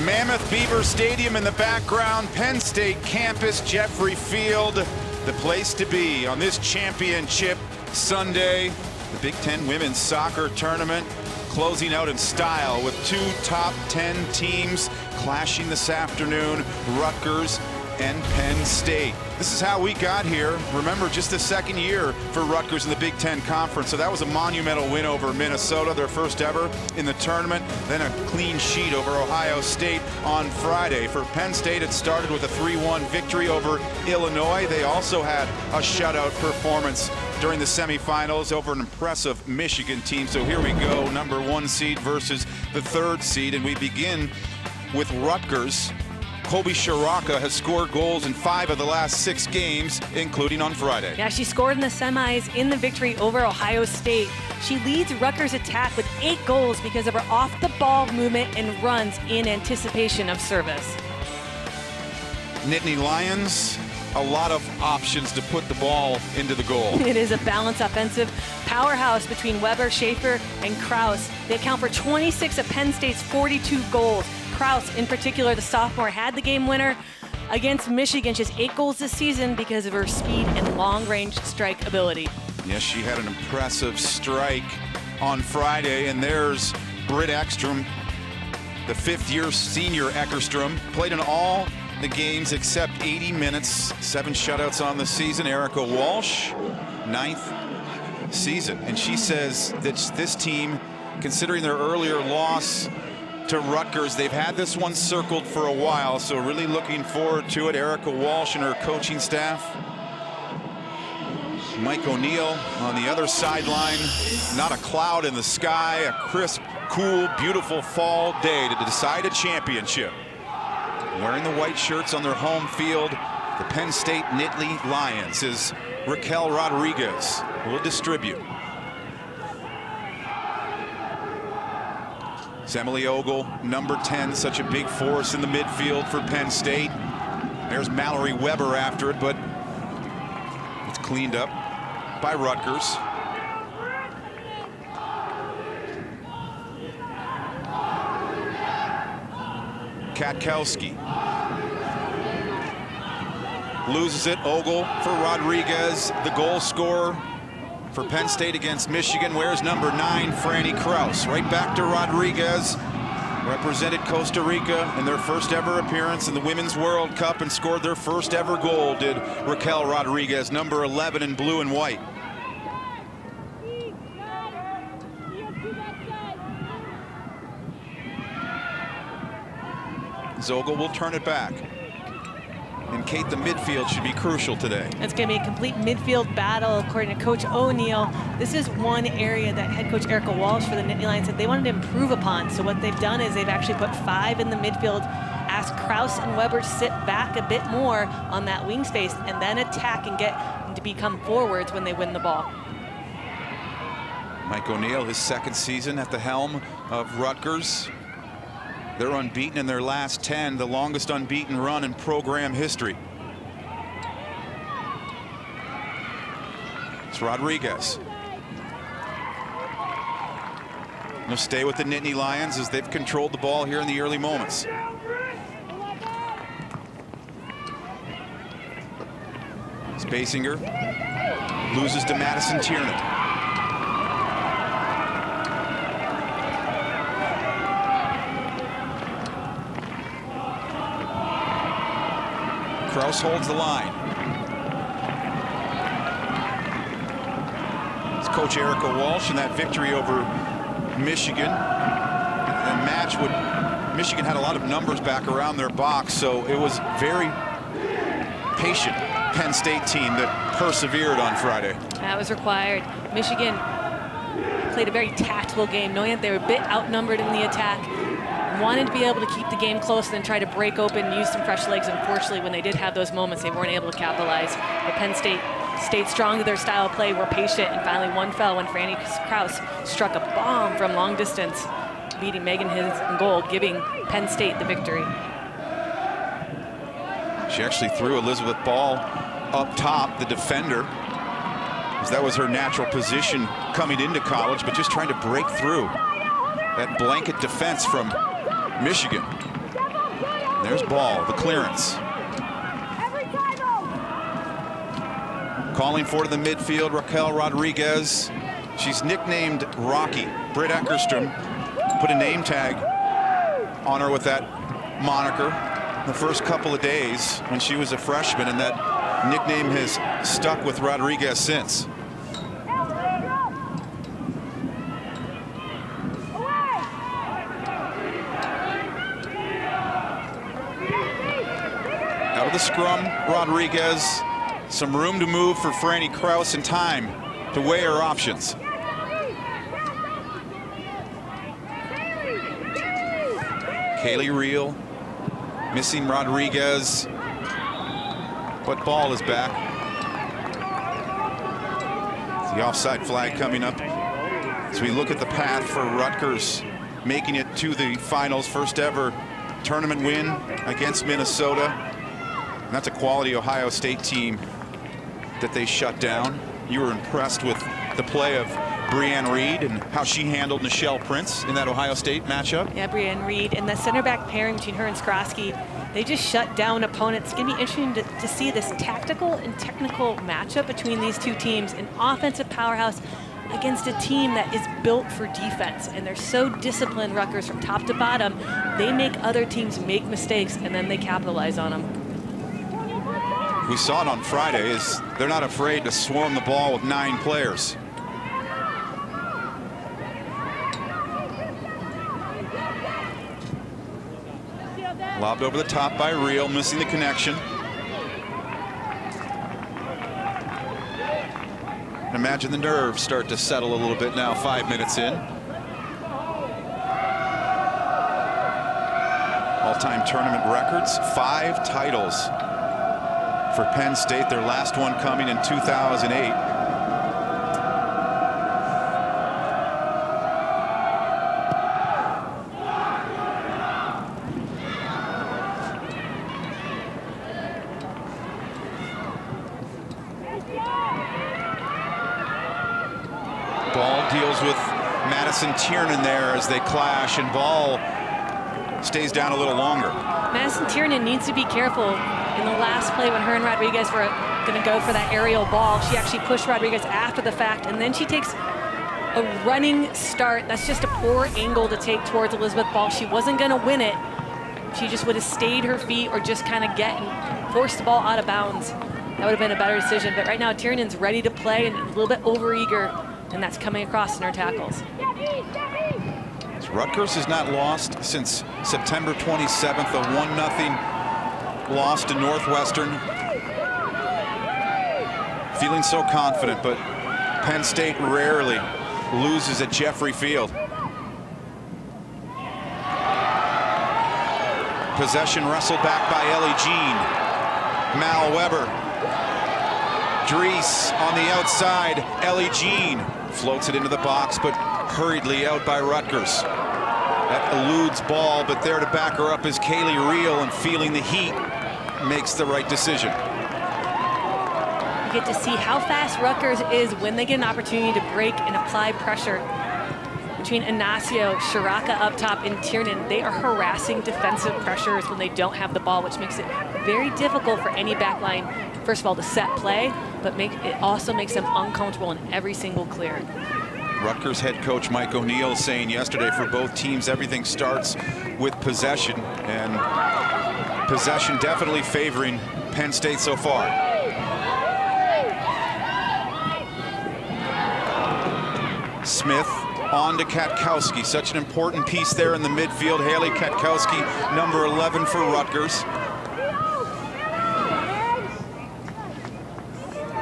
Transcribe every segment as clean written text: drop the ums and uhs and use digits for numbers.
Mammoth Beaver Stadium in the background, Penn State campus, Jeffrey Field, the place to be on this championship Sunday. The Big Ten women's soccer tournament closing out in style with two top 10 teams clashing this afternoon, Rutgers and Penn State. This is how we got here. Remember, just the second year for Rutgers in the Big Ten Conference. So that was a monumental win over Minnesota, their first ever in the tournament. Then a clean sheet over Ohio State on Friday. For Penn State, it started with a 3-1 victory over Illinois. They also had a shutout performance during the semifinals over an impressive Michigan team. So here we go, number 1 seed versus the 3rd seed. And we begin with Rutgers. Kobe Shiraka has scored goals in 5 of the last 6 games, including on Friday. Yeah, she scored in the semis in the victory over Ohio State. She leads Rutgers' attack with 8 goals because of her off-the-ball movement and runs in anticipation of service. Nittany Lions, a lot of options to put the ball into the goal. It is a balanced offensive powerhouse between Weber, Schaefer, and Kraus. They account for 26 of Penn State's 42 goals. Kraus, in particular, the sophomore, had the game winner against Michigan. She has 8 goals this season because of her speed and long-range strike ability. Yes, she had an impressive strike on Friday, and there's Britt Ekstrom, the 5th-year senior Eckerstrom, played in all the games except 80 minutes, 7 shutouts on the season. Erica Walsh, 9th season, and she says that this team, considering their earlier loss to Rutgers, they've had this one circled for a while, so really looking forward to it. Erica Walsh and her coaching staff. Mike O'Neill on the other sideline. Not a cloud in the sky, a crisp, cool, beautiful fall day to decide a championship. Wearing the white shirts on their home field, the Penn State Nittany Lions is Raquel Rodriguez, who will distribute. Emily Ogle, number 10, such a big force in the midfield for Penn State. There's Mallory Weber after it, but it's cleaned up by Rutgers. Katkowski loses it. Ogle for Rodriguez, the goal scorer for Penn State against Michigan. Where's number 9, Franny Kraus? Right back to Rodriguez. Represented Costa Rica in their first ever appearance in the Women's World Cup and scored their first ever goal, did Raquel Rodriguez, number 11 in blue and white. Zogel will turn it back. And Kate, the midfield should be crucial today. It's going to be a complete midfield battle, according to Coach O'Neill. This is one area that head coach Erica Walsh for the Nittany Lions said they wanted to improve upon. So what they've done is they've actually put 5 in the midfield, asked Kraus and Weber to sit back a bit more on that wing space and then attack and get to become forwards when they win the ball. Mike O'Neill, his 2nd season at the helm of Rutgers. They're unbeaten in their last 10, the longest unbeaten run in program history. It's Rodriguez. They'll stay with the Nittany Lions as they've controlled the ball here in the early moments. Spacing loses to Madison Tierney. Kraus holds the line. It's Coach Erica Walsh in that victory over Michigan. A match would Michigan had a lot of numbers back around their box, so it was very patient Penn State team that persevered on Friday. That was required. Michigan played a very tactical game, knowing that they were a bit outnumbered in the attack. Wanted to be able to keep the game close and then try to break open, use some fresh legs. Unfortunately, when they did have those moments, they weren't able to capitalize. But Penn State stayed strong to their style of play, were patient, and finally one fell when Franny Kraus struck a bomb from long distance, beating Megan Hins in goal, giving Penn State the victory. She actually threw Elizabeth Ball up top, the defender, as that was her natural position coming into college, but just trying to break through that blanket defense from Michigan. There's Ball, the clearance. Calling for to the midfield, Raquel Rodriguez. She's nicknamed Rocky. Britt Eckerstrom put a name tag on her with that moniker the first couple of days when she was a freshman, and that nickname has stuck with Rodriguez since. Out of the scrum, Rodriguez. Some room to move for Franny Kraus and time to weigh her options. Kaylee Reel missing Rodriguez, but Ball is back. The offside flag coming up as we look at the path for Rutgers making it to the finals. First ever tournament win against Minnesota. And that's a quality Ohio State team that they shut down. You were impressed with the play of Brianne Reed and how she handled Nichelle Prince in that Ohio State matchup. Yeah, Brianne Reed and the center back pairing between her and Skrosky, they just shut down opponents. It's going to be interesting to see this tactical and technical matchup between these two teams. An offensive powerhouse against a team that is built for defense, and they're so disciplined, Rutgers, from top to bottom. They make other teams make mistakes, and then they capitalize on them. We saw it on Friday, is they're not afraid to swarm the ball with 9 players. Lobbed over the top by Reel, missing the connection. Imagine the nerves start to settle a little bit now, 5 minutes in. All-time tournament records, 5 titles for Penn State, their last one coming in 2008. Ball deals with Madison Tiernan there as they clash, and Ball stays down a little longer. Madison Tiernan needs to be careful. In the last play when her and Rodriguez were going to go for that aerial ball, she actually pushed Rodriguez after the fact, and then she takes a running start. That's just a poor angle to take towards Elizabeth Ball. She wasn't going to win it. She just would have stayed her feet or just kind of get and force the ball out of bounds. That would have been a better decision. But right now, Tiernan's ready to play and a little bit overeager, and that's coming across in her tackles. Rutgers has not lost since September 27th, a 1-0 loss to Northwestern. Feeling so confident, but Penn State rarely loses at Jeffrey Field. Possession wrestled back by Ellie Jean. Mal Weber. Dries on the outside. Ellie Jean floats it into the box, but hurriedly out by Rutgers. That eludes Ball, but there to back her up is Kaylee Reel, and feeling the heat, makes the right decision. You get to see how fast Rutgers is when they get an opportunity to break and apply pressure. Between Ignacio, Shiraka up top, and Tiernan, they are harassing defensive pressures when they don't have the ball, which makes it very difficult for any backline, first of all, to set play, but it also makes them uncomfortable in every single clear. Rutgers head coach Mike O'Neill saying yesterday for both teams everything starts with possession, and possession definitely favoring Penn State so far. Smith on to Katkowski, such an important piece there in the midfield. Haley Katkowski, number 11 for Rutgers.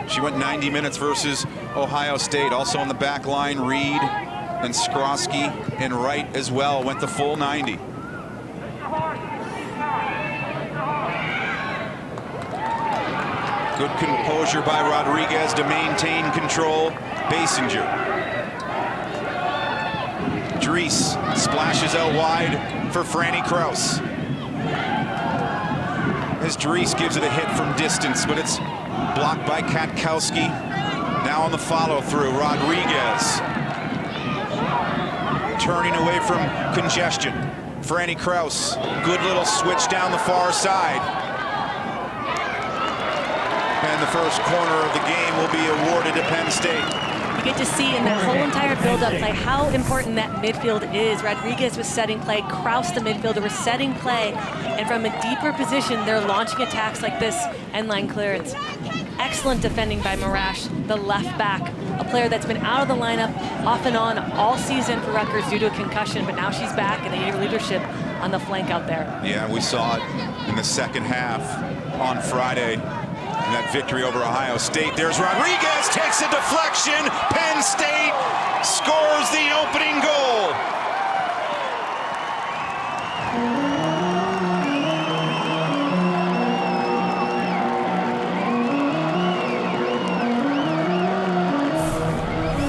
She went 90 minutes versus Ohio State. Also on the back line, Reed and Skrosky and Wright as well went the full 90. Good composure by Rodriguez to maintain control. Basinger. Dries splashes out wide for Franny Kraus. As Dries gives it a hit from distance, but it's blocked by Katkowski. Now on the follow-through, Rodriguez turning away from congestion. Franny Kraus, good little switch down the far side. And the first corner of the game will be awarded to Penn State. You get to see in that whole entire build-up play how important that midfield is. Rodriguez was setting play, Kraus, the midfielder, was setting play, and from a deeper position, they're launching attacks like this end-line clearance. Excellent defending by Marash, the left back, a player that's been out of the lineup off and on all season for Rutgers due to a concussion, but now she's back and they need leadership on the flank out there. Yeah, we saw it in the second half on Friday. And that victory over Ohio State. There's Rodriguez, takes a deflection. Penn State scores the opening goal.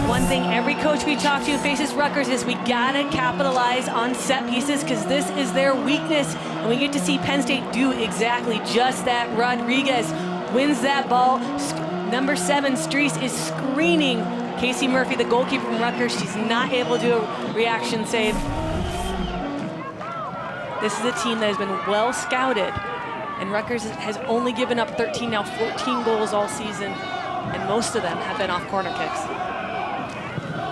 One thing every coach we talk to who faces Rutgers is we gotta capitalize on set pieces because this is their weakness. And we get to see Penn State do exactly just that. Rodriguez wins that ball. Number 7, Streese, is screening Casey Murphy, the goalkeeper from Rutgers. She's not able to do a reaction save. This is a team that has been well scouted, and Rutgers has only given up 13, now 14 goals all season, and most of them have been off corner kicks.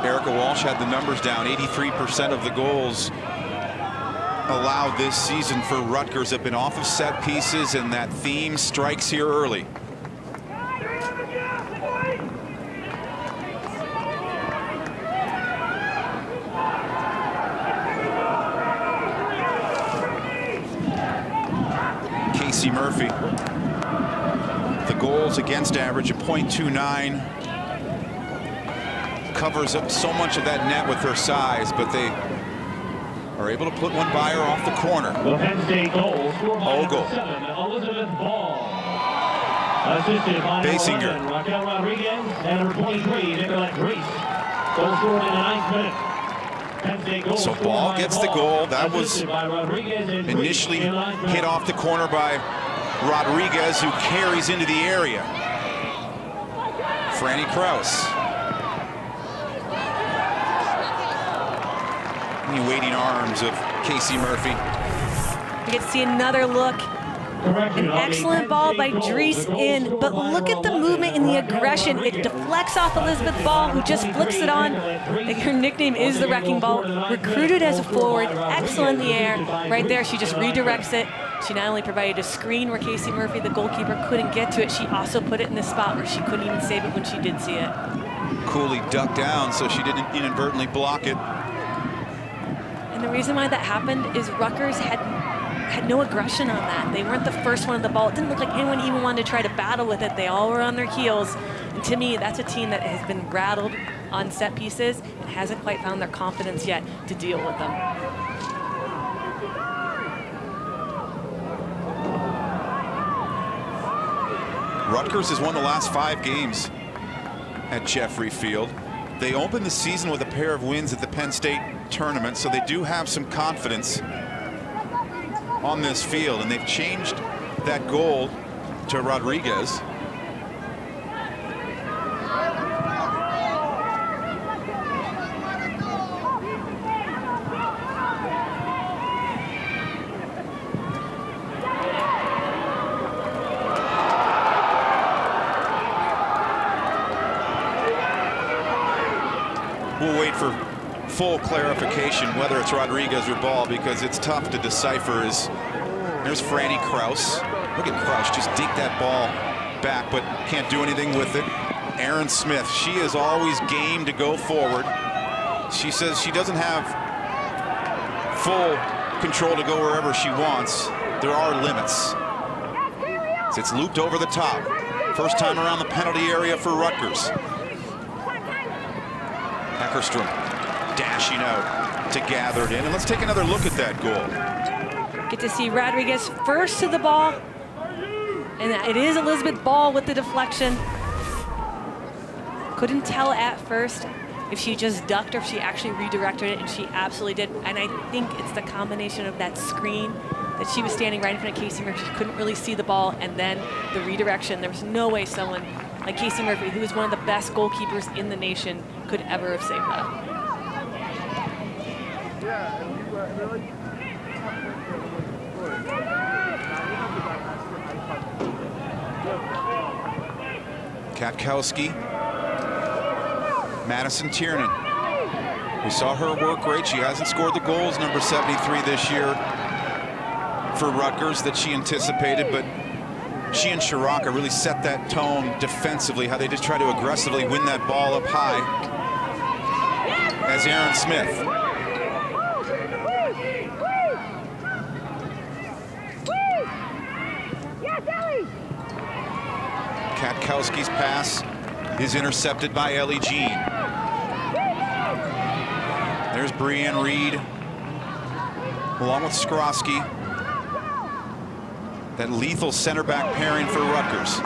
Erica Walsh had the numbers down. 83% of the goals allowed this season for Rutgers have been off of set pieces, and that theme strikes here early. Casey Murphy, the goals against average of .29, covers up so much of that net with her size, but they are able to put one by her off the corner. The Penn State goal scored by Ogle. 7, Elizabeth Ball. Assisted by Basinger. 11, Raquel Rodriguez, and number 23, Nicolette Grace. Goal scored in the 9th minute. Penn State goal So scored Ball by gets the goal. That was assisted by Rodriguez and Grace initially in the 9th minute. hit off the corner by Rodriguez, who carries into the area. Franny Kraus. The waiting arms of Casey Murphy. You get to see another look. An excellent ball by Drees in, but look at the movement and the aggression. It deflects off Elizabeth Ball, who just flicks it on. Her nickname is the Wrecking Ball. Recruited as a forward, excellent in the air. Right there, she just redirects it. She not only provided a screen where Casey Murphy, the goalkeeper, couldn't get to it, she also put it in the spot where she couldn't even save it when she did see it. Cooley ducked down so she didn't inadvertently block it. And the reason why that happened is Rutgers had no aggression on that. They weren't the first one on the ball. It didn't look like anyone even wanted to try to battle with it. They all were on their heels. And to me, that's a team that has been rattled on set pieces and hasn't quite found their confidence yet to deal with them. Rutgers has won the last 5 games at Jeffrey Field. They opened the season with a pair of wins at the Penn State tournament, so they do have some confidence on this field, and they've changed that goal to Rodriguez. We'll wait for full clarification whether it's Rodriguez or Ball, because it's tough to decipher. There's Franny Kraus. Look at Kraus just dig that ball back, but can't do anything with it. Aaron Smith, she is always game to go forward. She says she doesn't have full control to go wherever she wants. There are limits. It's looped over the top. First time around the penalty area for Rutgers. Eckerstrom dashing out to gather it in. And let's take another look at that goal. Get to see Rodriguez first to the ball. And it is Elizabeth Ball with the deflection. Couldn't tell at first if she just ducked or if she actually redirected it, and she absolutely did. And I think it's the combination of that screen that she was standing right in front of Casey Murphy. She couldn't really see the ball, and then the redirection. There was no way someone like Casey Murphy, who is one of the best goalkeepers in the nation, could ever have saved that. Katkowski, Madison Tiernan. We saw her work rate. She hasn't scored the goals, number 73 this year for Rutgers that she anticipated, but she and Shiraka really set that tone defensively, how they just try to aggressively win that ball up high. As Aaron Smith. Katkowski's pass is intercepted by Ellie Jean. There's Brianne Reed along with Skrosky. That lethal center back pairing for Rutgers.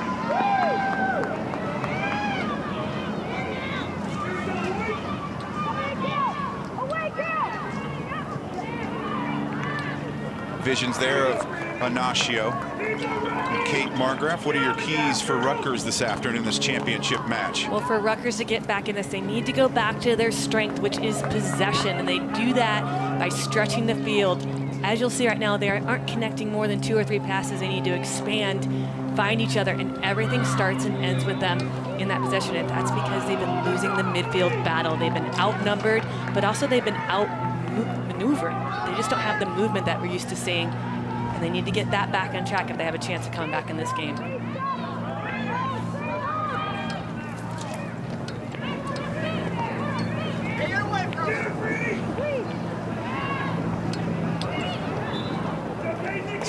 Visions there of Ignacio and Kate Margraf. What are your keys for Rutgers this afternoon in this championship match? Well, for Rutgers to get back in this, they need to go back to their strength, which is possession, and they do that by stretching the field. As you'll see right now, they aren't connecting more than 2 or 3 passes. They need to expand, find each other, and everything starts and ends with them in that possession. And that's because they've been losing the midfield battle. They've been outnumbered, but also they've been outmaneuvering. They just don't have the movement that we're used to seeing, and they need to get that back on track if they have a chance of coming back in this game.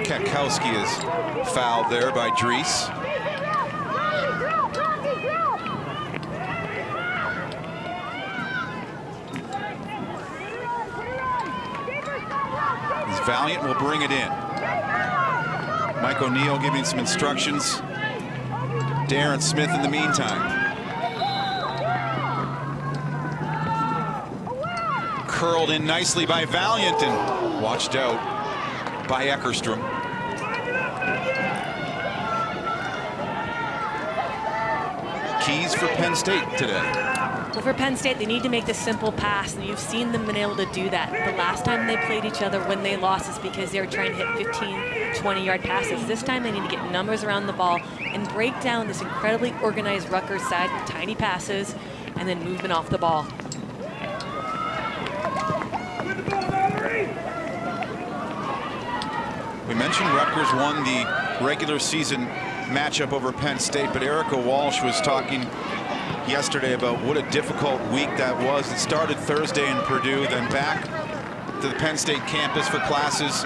Katkowski is fouled there by Dries. Valiant will bring it in. Mike O'Neill giving some instructions. Darren Smith in the meantime. Curled in nicely by Valiant and watched out by Eckerstrom. Keys for Penn State today. Well, for Penn State, they need to make the simple pass, and you've seen them been able to do that. The last time they played each other when they lost is because they were trying to hit 15, 20-yard passes. This time they need to get numbers around the ball and break down this incredibly organized Rutgers side with tiny passes and then movement off the ball. We mentioned Rutgers won the regular season matchup over Penn State, but Erica Walsh was talking yesterday about what a difficult week that was. It started Thursday in Purdue, then back to the Penn State campus for classes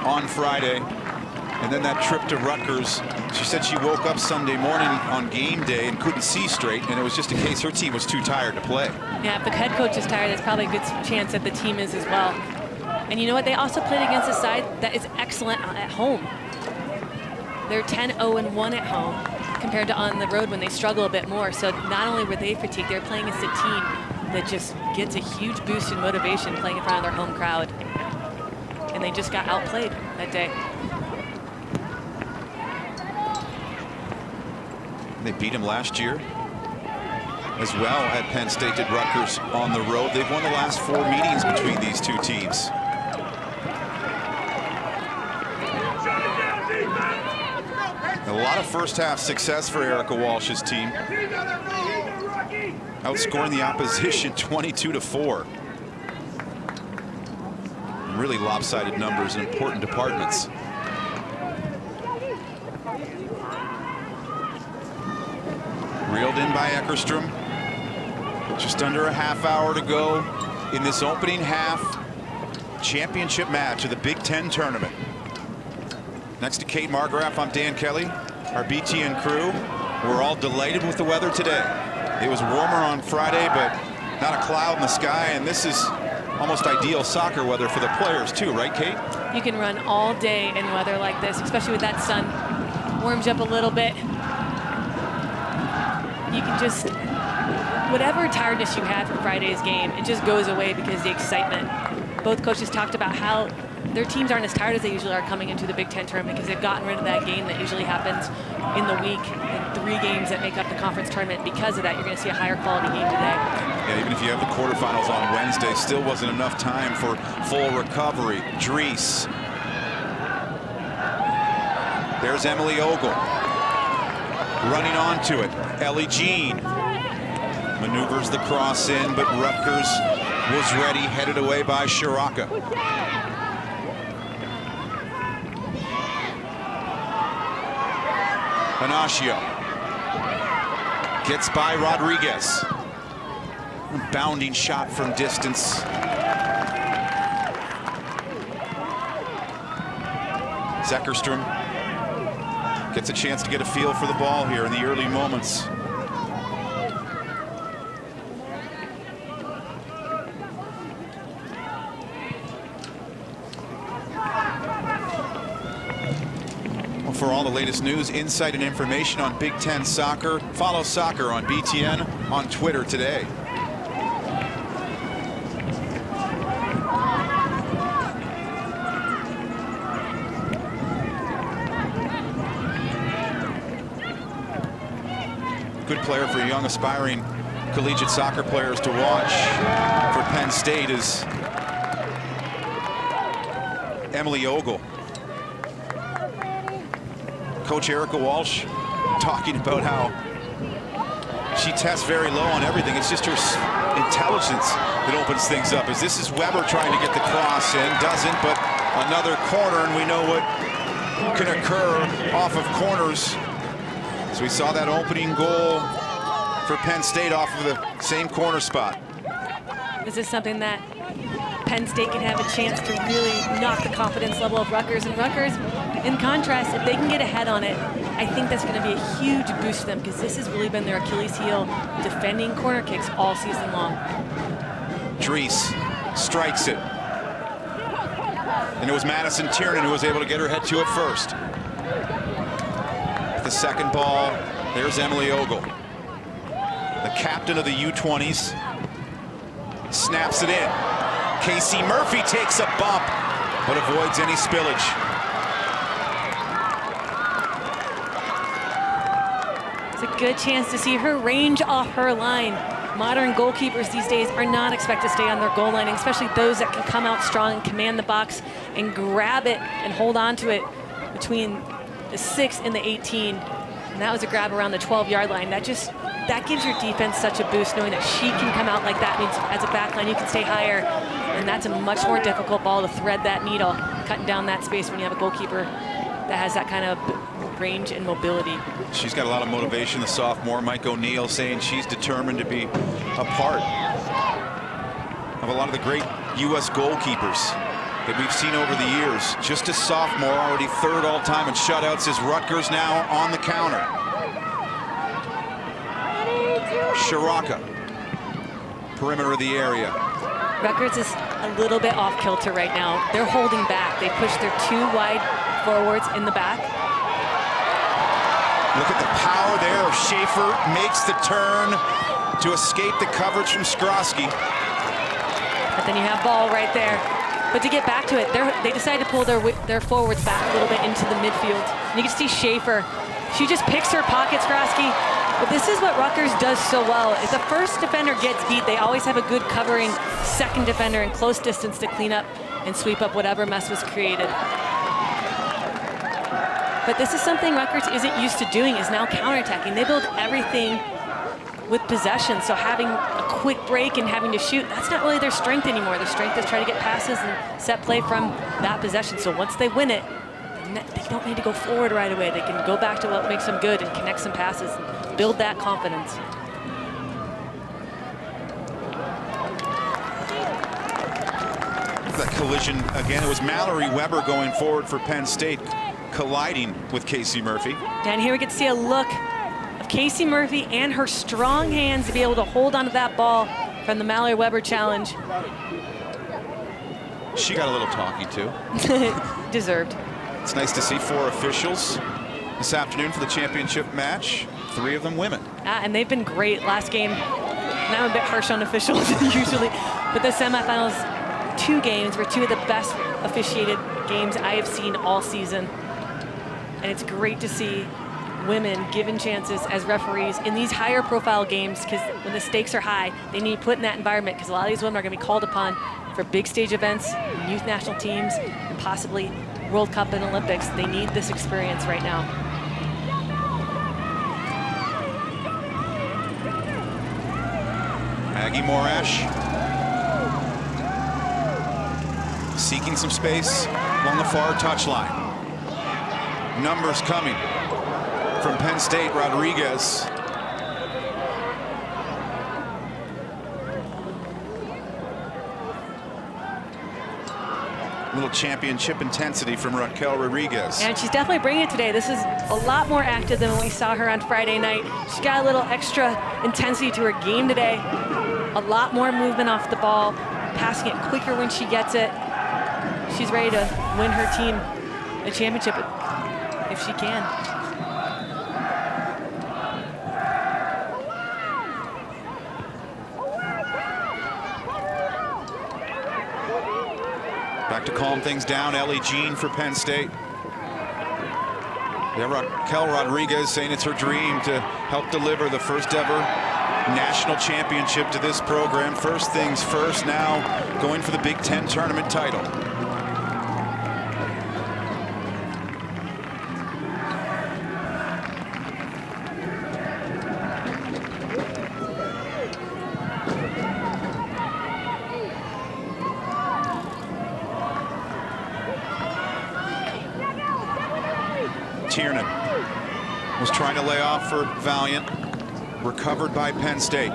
on Friday, and then that trip to Rutgers. She said she woke up Sunday morning on game day and couldn't see straight, and it was just in case her team was too tired to play. Yeah, if the head coach is tired, there's probably a good chance that the team is as well. And you know what? They also played against a side that is excellent at home. They're 10-0-1 at home compared to on the road when they struggle a bit more. So not only were they fatigued, they're playing against a team that just gets a huge boost in motivation playing in front of their home crowd. And they just got outplayed that day. They beat him last year as well at Penn State, did Rutgers on the road. They've won the last 4 meetings between these two teams. A lot of first half success for Erica Walsh's team. Outscoring the opposition 22-4. Really lopsided numbers in important departments. Reeled in by Eckerstrom. Just under a half hour to go in this opening half championship match of the Big Ten tournament. Next to Kate Margraf, I'm Dan Kelly, our BTN crew. We're all delighted with the weather today. It was warmer on Friday, but not a cloud in the sky, and this is almost ideal soccer weather for the players too, right, Kate? You can run all day in weather like this, especially with that sun. Warms you up a little bit. You can just, whatever tiredness you had from Friday's game, it just goes away because the excitement. Both coaches talked about how their teams aren't as tired as they usually are coming into the Big Ten tournament because they've gotten rid of that game that usually happens in the week and 3 games that make up the conference tournament. Because of that, you're going to see a higher quality game today. Yeah, even if you have the quarterfinals on Wednesday, still wasn't enough time for full recovery. Dries. There's Emily Ogle. running onto it. Ellie Jean maneuvers the cross in, but Rutgers was ready, headed away by Shiraka. Panacio gets by Rodriguez. A bounding shot from distance. Eckerstrom gets a chance to get a feel for the ball here in the early moments. Well, for all the latest news, insight, and information on Big Ten soccer, follow soccer on BTN on Twitter today. Good player for young aspiring collegiate soccer players to watch for Penn State is Emily Ogle. Coach Erica Walsh talking about how she tests very low on everything. It's just her intelligence that opens things up. As this is Weber trying to get the cross in, doesn't, but another corner, and we know what can occur off of corners. So we saw that opening goal for Penn State off of the same corner spot. This is something that Penn State can have a chance to really knock the confidence level of Rutgers. And Rutgers, in contrast, if they can get ahead on it, I think that's going to be a huge boost for them, because this has really been their Achilles heel, defending corner kicks all season long. Dries strikes it. And it was Madison Tiernan who was able to get her head to it first. The second ball, there's Emily Ogle. The captain of the U20s snaps it in. Casey Murphy takes a bump, but avoids any spillage. It's a good chance to see her range off her line. Modern goalkeepers these days are not expected to stay on their goal line, especially those that can come out strong and command the box and grab it and hold on to it between the 6 and the 18. And that was a grab around the 12-yard line. That gives your defense such a boost, knowing that she can come out like that. Means as a back line you can stay higher, and that's a much more difficult ball to thread that needle, cutting down that space when you have a goalkeeper that has that kind of range and mobility. She's got a lot of motivation, the sophomore. Mike O'Neill saying she's determined to be a part of a lot of the great U.S. goalkeepers that we've seen over the years. Just a sophomore, already third all-time in shutouts, as Rutgers now on the counter. Shiraka, perimeter of the area. Rutgers is a little bit off kilter right now. They're holding back. They push their 2 wide forwards in the back. Look at the power there of Schaefer. Makes the turn to escape the coverage from Skrosky. But then you have Ball right there. But to get back to it, they decided to pull their forwards back a little bit into the midfield. And you can see Schaefer. She just picks her pocket, Skrosky. But this is what Rutgers does so well. If the first defender gets beat, they always have a good covering second defender in close distance to clean up and sweep up whatever mess was created. But this is something Rutgers isn't used to doing, is now counterattacking. They build everything with possession, so having a quick break and having to shoot, that's not really their strength anymore. Their strength is trying to get passes and set play from that possession. So once they win it, they don't need to go forward right away. They can go back to what makes them good and connect some passes and build that confidence. That collision again, it was Mallory Weber going forward for Penn State, colliding with Casey Murphy. And here we get to see a look of Casey Murphy and her strong hands to be able to hold onto that ball from the Mallory Weber challenge. She got a little talking to. Deserved. It's nice to see 4 officials this afternoon for the championship match. 3 of them women. And they've been great last game. And I'm a bit harsh on officials usually, but the semifinals 2 games were 2 of the best officiated games I have seen all season. And it's great to see women given chances as referees in these higher profile games, because when the stakes are high, they need put in that environment, because a lot of these women are going to be called upon for big stage events, youth national teams, and possibly World Cup and Olympics. They need this experience right now. Maggie Morash seeking some space along the far touchline. Numbers coming from Penn State. Rodriguez. Little championship intensity from Raquel Rodriguez. And she's definitely bringing it today. This is a lot more active than when we saw her on Friday night. She got a little extra intensity to her game today. A lot more movement off the ball, passing it quicker when she gets it. She's ready to win her team a championship if she can. Back to calm things down, Ellie Jean for Penn State. Yeah, Raquel Rodriguez saying it's her dream to help deliver the first ever national championship to this program. First things first, now going for the Big Ten tournament title. Tiernan was trying to lay off for Valiant, recovered by Penn State.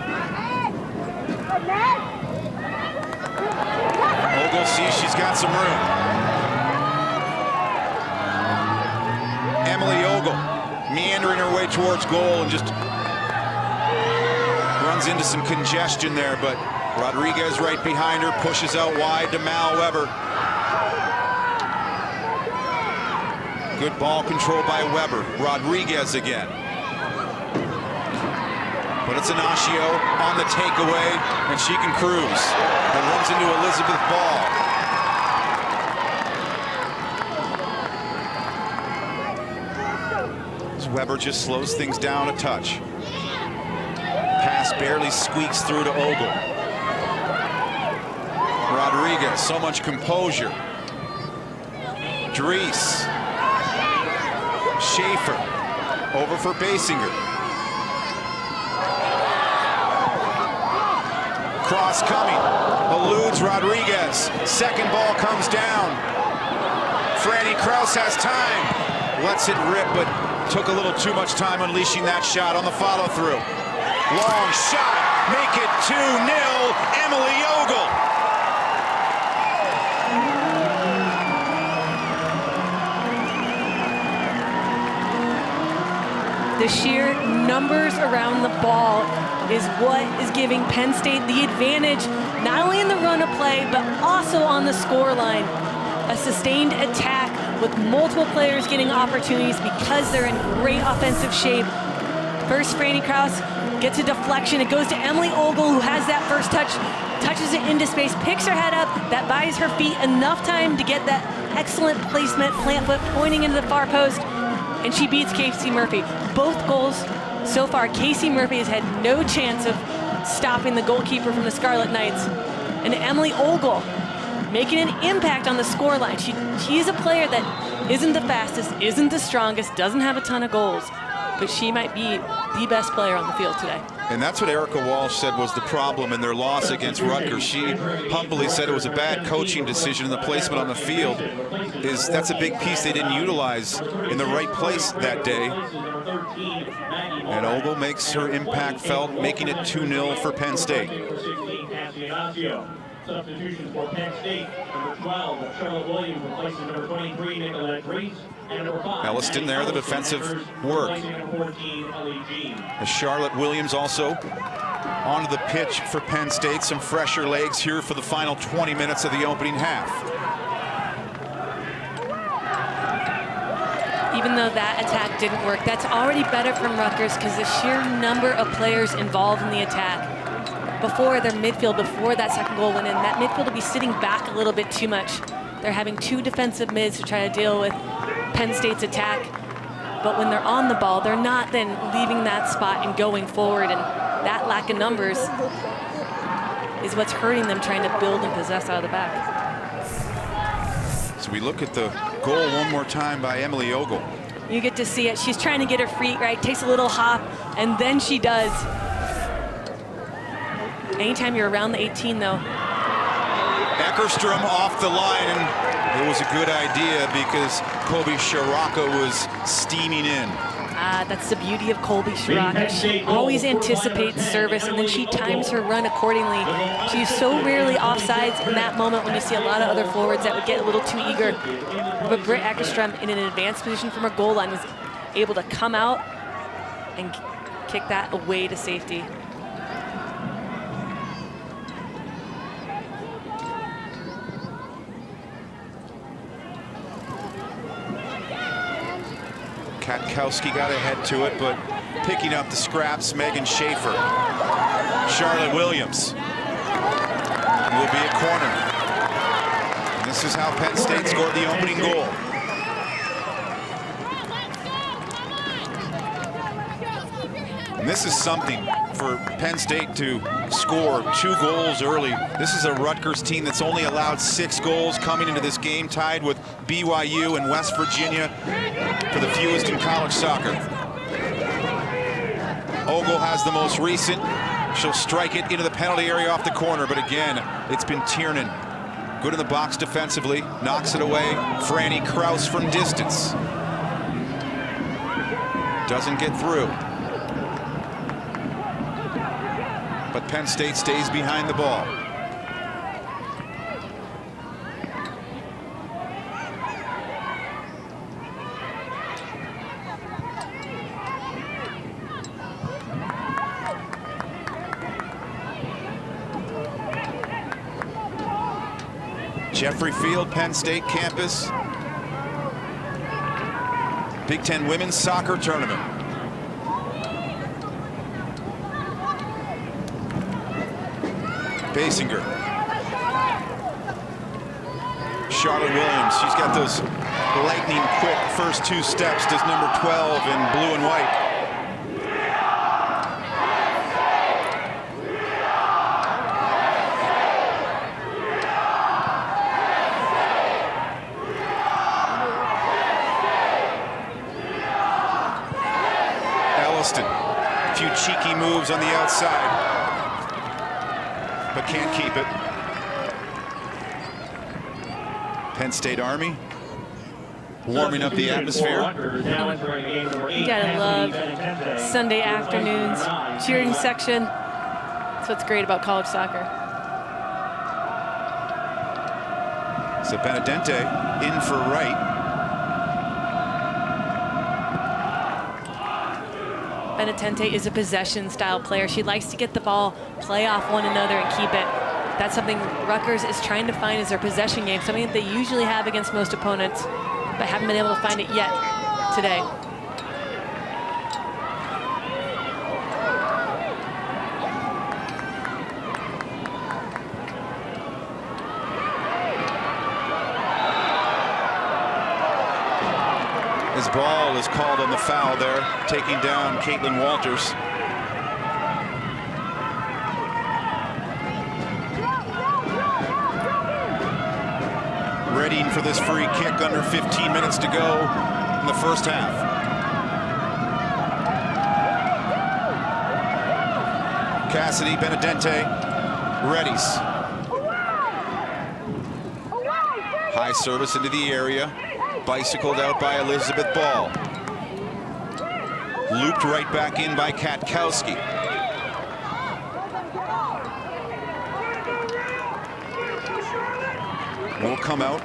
Ogle sees she's got some room. Emily Ogle meandering her way towards goal and just runs into some congestion there, but Rodriguez right behind her, pushes out wide to Mal Weber. Good ball control by Weber. Rodriguez again. But it's Ignacio on the takeaway, and she can cruise. And runs into Elizabeth Ball. So Weber just slows things down a touch. Pass barely squeaks through to Ogle. Rodriguez, so much composure. Dries. Schaefer over for Basinger. Cross coming, eludes Rodriguez. Second ball comes down. Franny Kraus has time. Lets it rip, but took a little too much time unleashing that shot on the follow through. Long shot, make it 2-0, Emily Ogle. The sheer numbers around the ball is what is giving Penn State the advantage, not only in the run of play, but also on the scoreline. A sustained attack with multiple players getting opportunities because they're in great offensive shape. First, Franny Kraus gets a deflection. It goes to Emily Ogle, who has that first touch, touches it into space, picks her head up. That buys her feet enough time to get that excellent placement, plant foot pointing into the far post. And she beats Casey Murphy. Both goals so far, Casey Murphy has had no chance of stopping the goalkeeper from the Scarlet Knights. And Emily Ogle making an impact on the scoreline. She is a player that isn't the fastest, isn't the strongest, doesn't have a ton of goals, but she might be the best player on the field today. And that's what Erica Walsh said was the problem in their loss against Rutgers. She humbly said it was a bad coaching decision, and the placement on the field that's a big piece they didn't utilize in the right place that day. And Ogle makes her impact felt, making it 2-0 for Penn State. Substitutions for Penn State, number 12, Charlotte Williams replaces number 23, Nicolette Grace, and number 5, Elliston there, the defensive work. 14, As Charlotte Williams also onto the pitch for Penn State. Some fresher legs here for the final 20 minutes of the opening half. Even though that attack didn't work, that's already better from Rutgers because the sheer number of players involved in the attack. Before their midfield, before that second goal went in, that midfield will be sitting back a little bit too much. They're having two defensive mids to try to deal with Penn State's attack. But when they're on the ball, they're not then leaving that spot and going forward. And that lack of numbers is what's hurting them trying to build and possess out of the back. So we look at the goal one more time by Emily Ogle. You get to see it. She's trying to get her feet right, takes a little hop, and then she does. Anytime you're around the 18, though. Eckerstrom off the line, and it was a good idea because Colby Shiraka was steaming in. That's the beauty of Colby Shiraka. She always anticipates service, and then she times her run accordingly. She's so rarely offsides in that moment when you see a lot of other forwards that would get a little too eager. But Britt Eckerstrom, in an advanced position from her goal line, was able to come out and kick that away to safety. Katkowski got ahead to it, but picking up the scraps, Megan Schaefer. Charlotte Williams will be at corner. And this is how Penn State scored the opening goal. And this is something for Penn State to score 2 goals early. This is a Rutgers team that's only allowed 6 goals coming into this game, tied with BYU and West Virginia for the fewest in college soccer. Ogle has the most recent. She'll strike it into the penalty area off the corner, but again, it's been Tiernan. Good in the box defensively, knocks it away. Franny Kraus from distance. Doesn't get through. But Penn State stays behind the ball. Jeffrey Field, Penn State campus. Big Ten Women's Soccer Tournament. Basinger. Charlotte Williams, she's got those lightning quick first 2 steps, does number 12 in blue and white. Elliston, a few cheeky moves on the outside, but can't keep it. Penn State Army warming up the atmosphere. You gotta love Sunday afternoons, cheering section. That's what's great about college soccer. So Benedente in for Wright. Benedente is a possession-style player. She likes to get the ball, play off one another, and keep it. That's something Rutgers is trying to find as their possession game, something that they usually have against most opponents, but haven't been able to find it yet today. His ball is called on the foul there, taking down Caitlin Walters. Readying for this free kick, under 15 minutes to go in the first half. Cassidy, Benedente, readies. High service into the area. Bicycled out by Elizabeth Ball. Looped right back in by Katkowski. Will come out.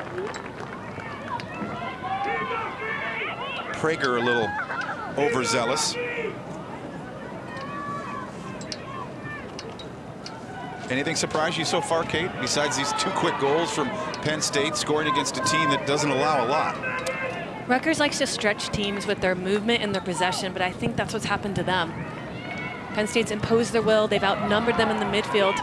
Prager a little overzealous. Anything surprise you so far, Kate, besides these 2 quick goals from Penn State, scoring against a team that doesn't allow a lot? Rutgers likes to stretch teams with their movement and their possession, but I think that's what's happened to them. Penn State's imposed their will, they've outnumbered them in the midfield,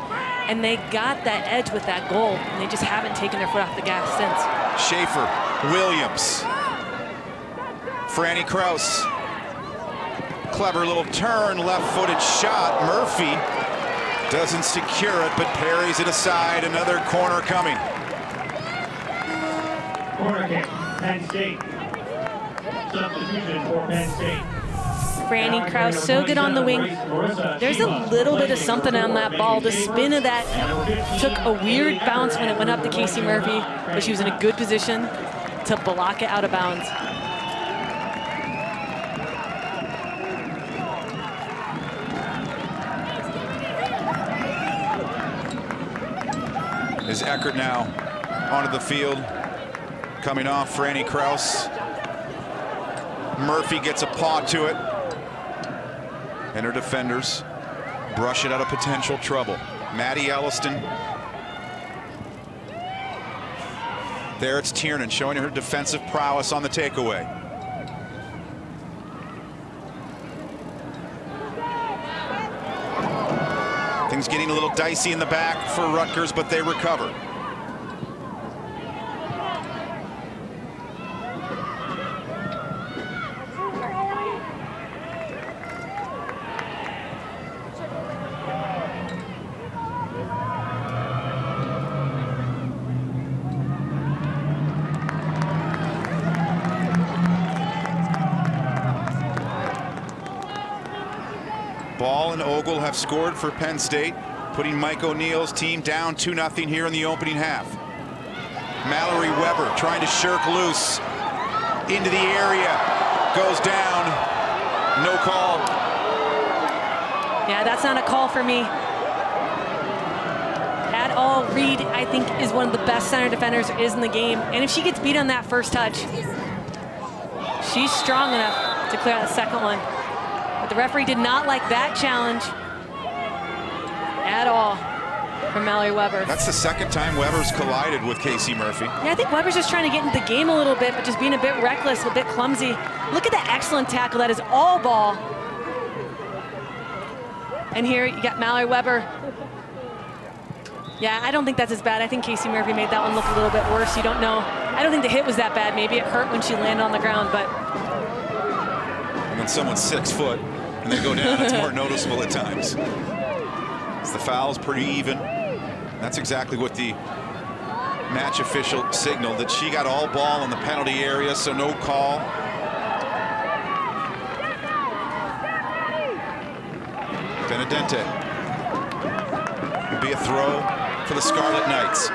and they got that edge with that goal, and they just haven't taken their foot off the gas since. Schaefer, Williams, Franny Kraus. Clever little turn, left-footed shot. Murphy doesn't secure it, but parries it aside. Another corner coming. Corner kick, Penn State. Substitution for Penn State. Franny Kraus, so good on the wing. There's a little bit of something on that ball. The spin of that took a weird bounce when it went up to Casey Murphy, but she was in a good position to block it out of bounds. Is Eckert now onto the field, coming off Franny Kraus. Murphy gets a paw to it, and her defenders brush it out of potential trouble. Maddie Elliston. There it's Tiernan showing her defensive prowess on the takeaway. Things getting a little dicey in the back for Rutgers, but they recover. Ball and Ogle have scored for Penn State, putting Mike O'Neill's team down 2-0 here in the opening half. Mallory Weber trying to shirk loose into the area, goes down, no call. Yeah, that's not a call for me. At all, Reed, I think, is one of the best center defenders there is in the game. And if she gets beat on that first touch, she's strong enough to clear out the second one. But the referee did not like that challenge at all from Mallory Weber. That's the second time Weber's collided with Casey Murphy. Yeah, I think Weber's just trying to get into the game a little bit, but just being a bit reckless, a bit clumsy. Look at the excellent tackle. That is all ball. And here you got Mallory Weber. Yeah, I don't think that's as bad. I think Casey Murphy made that one look a little bit worse. You don't know. I don't think the hit was that bad. Maybe it hurt when she landed on the ground, but when someone's 6 foot and they go down, it's more noticeable at times. The foul's pretty even. That's exactly what the match official signaled, that she got all ball in the penalty area, so no call. Benedente. It'll be a throw for the Scarlet Knights.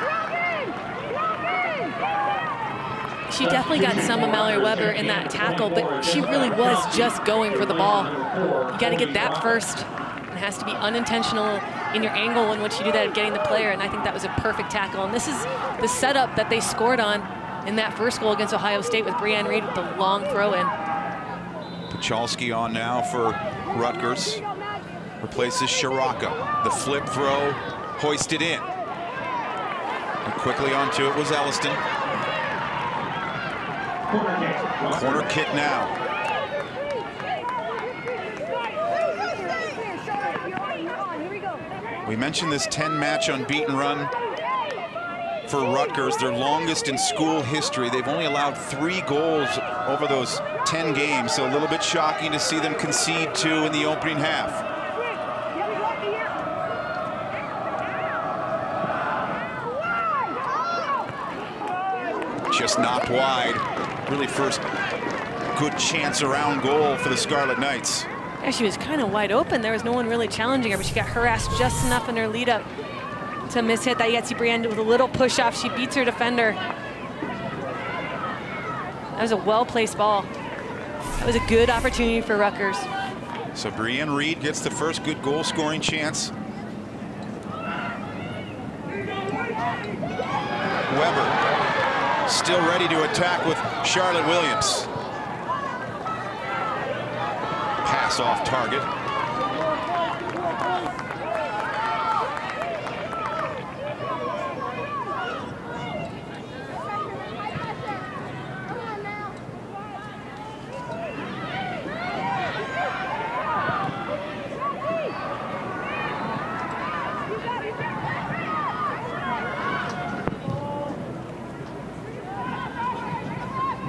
She definitely got some of Mallory Weber in that tackle, but she really was just going for the ball. You got to get that first. It has to be unintentional in your angle in which you do that of getting the player, and I think that was a perfect tackle. And this is the setup that they scored on in that first goal against Ohio State with Brianne Reed with the long throw in. Pachalski on now for Rutgers. Replaces Shiraka. The flip throw hoisted in. And quickly onto it was Elliston. Corner kick now. We mentioned this 10 match unbeaten run for Rutgers, their longest in school history. They've only allowed 3 goals over those 10 games, so a little bit shocking to see them concede 2 in the opening half. Just knocked wide. Really first good chance around goal for the Scarlet Knights. Yeah, she was kind of wide open. There was no one really challenging her, but she got harassed just enough in her lead up to miss hit that. You got to see Brianne with a little push off. She beats her defender. That was a well-placed ball. That was a good opportunity for Rutgers. So Brianne Reed gets the first good goal scoring chance. Weber still ready to attack with Charlotte Williams. Pass off target.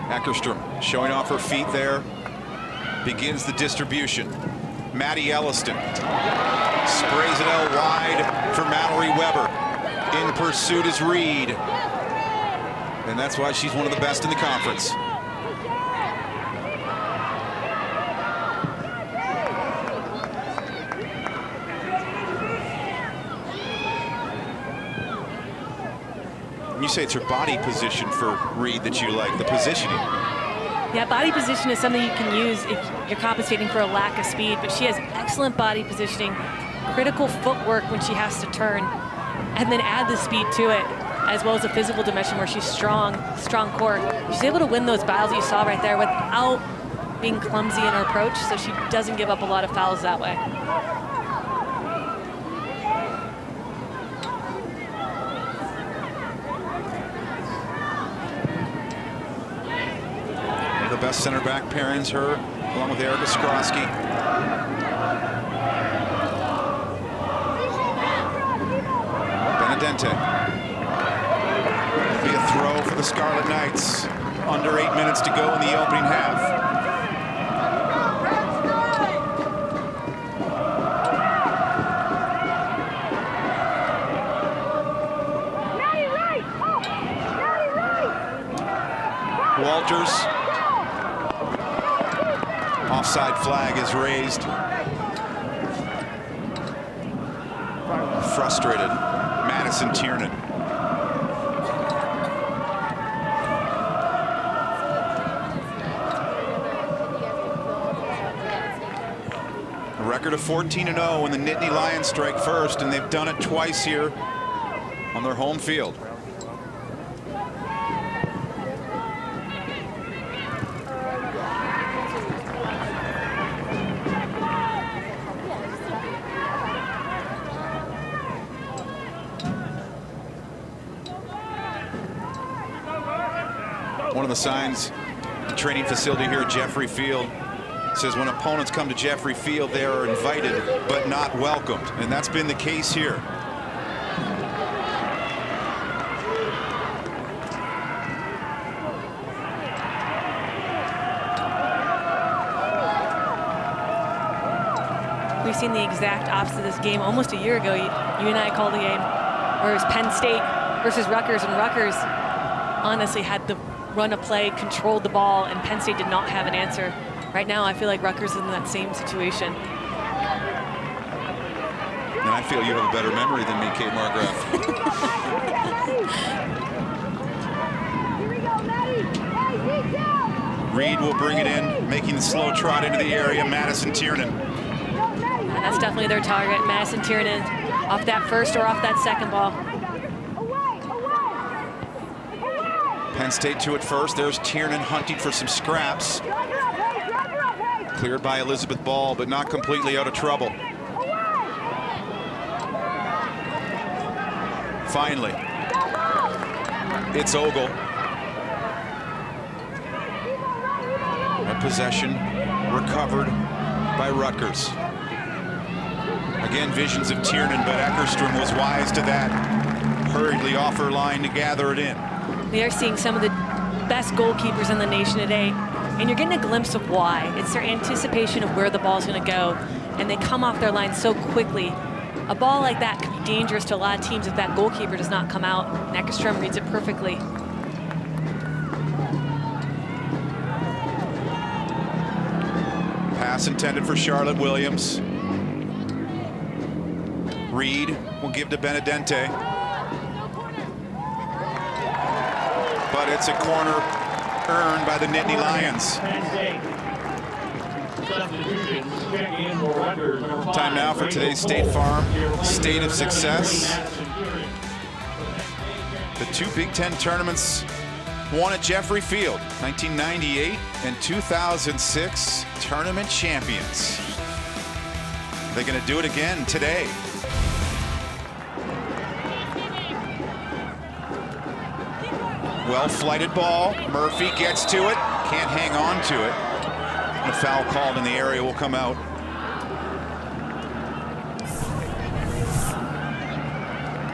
Eckerstrom showing off her feet there. Begins the distribution. Maddie Elliston sprays it out wide for Mallory Weber. In pursuit is Reed. And that's why she's one of the best in the conference. say it's her body position for Reed that you like, the positioning. Yeah, body position is something you can use if you're compensating for a lack of speed, but she has excellent body positioning, critical footwork when she has to turn, and then add the speed to it, as well as a physical dimension where she's strong core. She's able to win those battles that you saw right there without being clumsy in her approach, so she doesn't give up a lot of fouls that way. One of the best center back pairings, her along with Erica Skrosky. Benedente. Be a throw for the Scarlet Knights. Under 8 minutes to go in the opening half. Walters. Offside flag is raised. Frustrated. Madison Tiernan. A record of 14-0 when the Nittany Lions strike first, and they've done it twice here on their home field. One of the signs, the training facility here at Jeffrey Field says when opponents come to Jeffrey Field, they are invited but not welcomed, and that's been the case here. We've seen the exact opposite of this game almost a year ago. You and I called the game where it was Penn State versus Rutgers, and Rutgers honestly had the run a play, controlled the ball, and Penn State did not have an answer. Right now, I feel like Rutgers is in that same situation. And I feel you have a better memory than me, Kate Margraf. Reed will bring it in, making the slow trot into the area. Madison Tiernan. That's definitely their target. Madison Tiernan off that first or off that second ball. Penn State to it first. There's Tiernan hunting for some scraps. Cleared by Elizabeth Ball, but not completely out of trouble. Finally, it's Ogle. A possession recovered by Rutgers. Again, visions of Tiernan, but Eckerstrom was wise to that. Hurriedly off her line to gather it in. We are seeing some of the best goalkeepers in the nation today, and you're getting a glimpse of why. It's their anticipation of where the ball's going to go, and they come off their line so quickly. A ball like that could be dangerous to a lot of teams if that goalkeeper does not come out. And Eckerstrom reads it perfectly. Pass intended for Charlotte Williams. Reed will give to Benedente. But it's a corner earned by the Nittany Lions. Time now for today's State Farm State of Success. The two Big Ten tournaments won at Jeffrey Field, 1998 and 2006 tournament champions. They're going to do it again today. Well-flighted ball. Murphy gets to it. Can't hang on to it. And a foul called in the area will come out.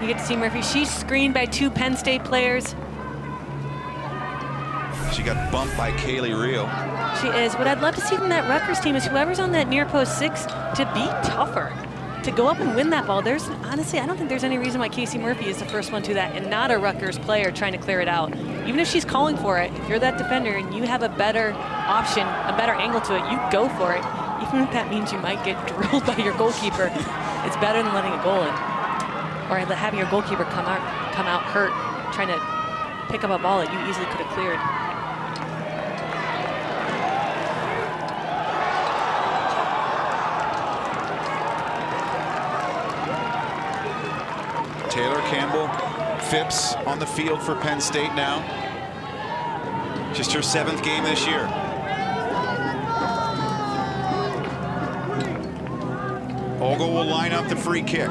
You get to see Murphy. She's screened by two Penn State players. She got bumped by Kaylee Reel. She is. What I'd love to see from that Rutgers team is whoever's on that near post 6 to be tougher, to go up and win that ball. There's honestly, I don't think there's any reason why Casey Murphy is the first one to that and not a Rutgers player trying to clear it out. Even if she's calling for it, if you're that defender and you have a better option, a better angle to it, you go for it. Even if that means you might get drilled by your goalkeeper, it's better than letting a goal in. Or having your goalkeeper come out hurt, trying to pick up a ball that you easily could have cleared. Taylor Campbell Phipps on the field for Penn State now. Just her 7th game this year. Ogle will line up the free kick.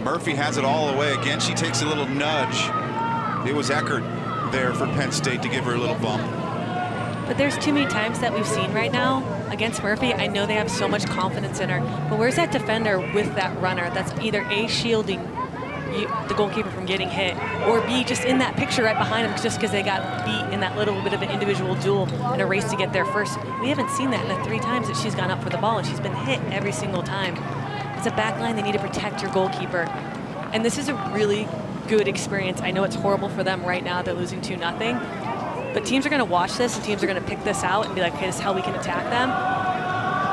Murphy has it all the way. Again, she takes a little nudge. It was Eckert there for Penn State to give her a little bump. But there's too many times that we've seen right now against Murphy. I know they have so much confidence in her, but where's that defender with that runner that's either A, shielding the goalkeeper from getting hit, or B, just in that picture right behind him just because they got beat in that little bit of an individual duel in a race to get there first. We haven't seen that in the 3 times that she's gone up for the ball, and she's been hit every single time. It's a back line. They need to protect your goalkeeper. And this is a really good experience. I know it's horrible for them right now. They're losing 2-0. But teams are going to watch this, and teams are going to pick this out and be like, okay, this is how we can attack them.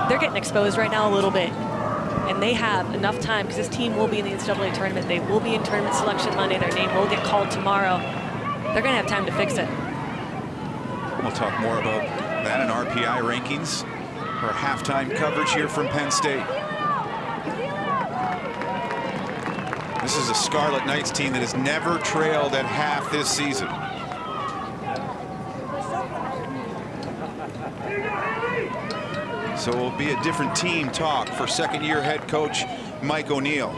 They're getting exposed right now a little bit. And they have enough time, because this team will be in the NCAA tournament. They will be in tournament selection Monday. Their name will get called tomorrow. They're going to have time to fix it. We'll talk more about that in RPI rankings. Our halftime coverage here from Penn State. This is a Scarlet Knights team that has never trailed at half this season. So it will be a different team talk for second-year head coach Mike O'Neill.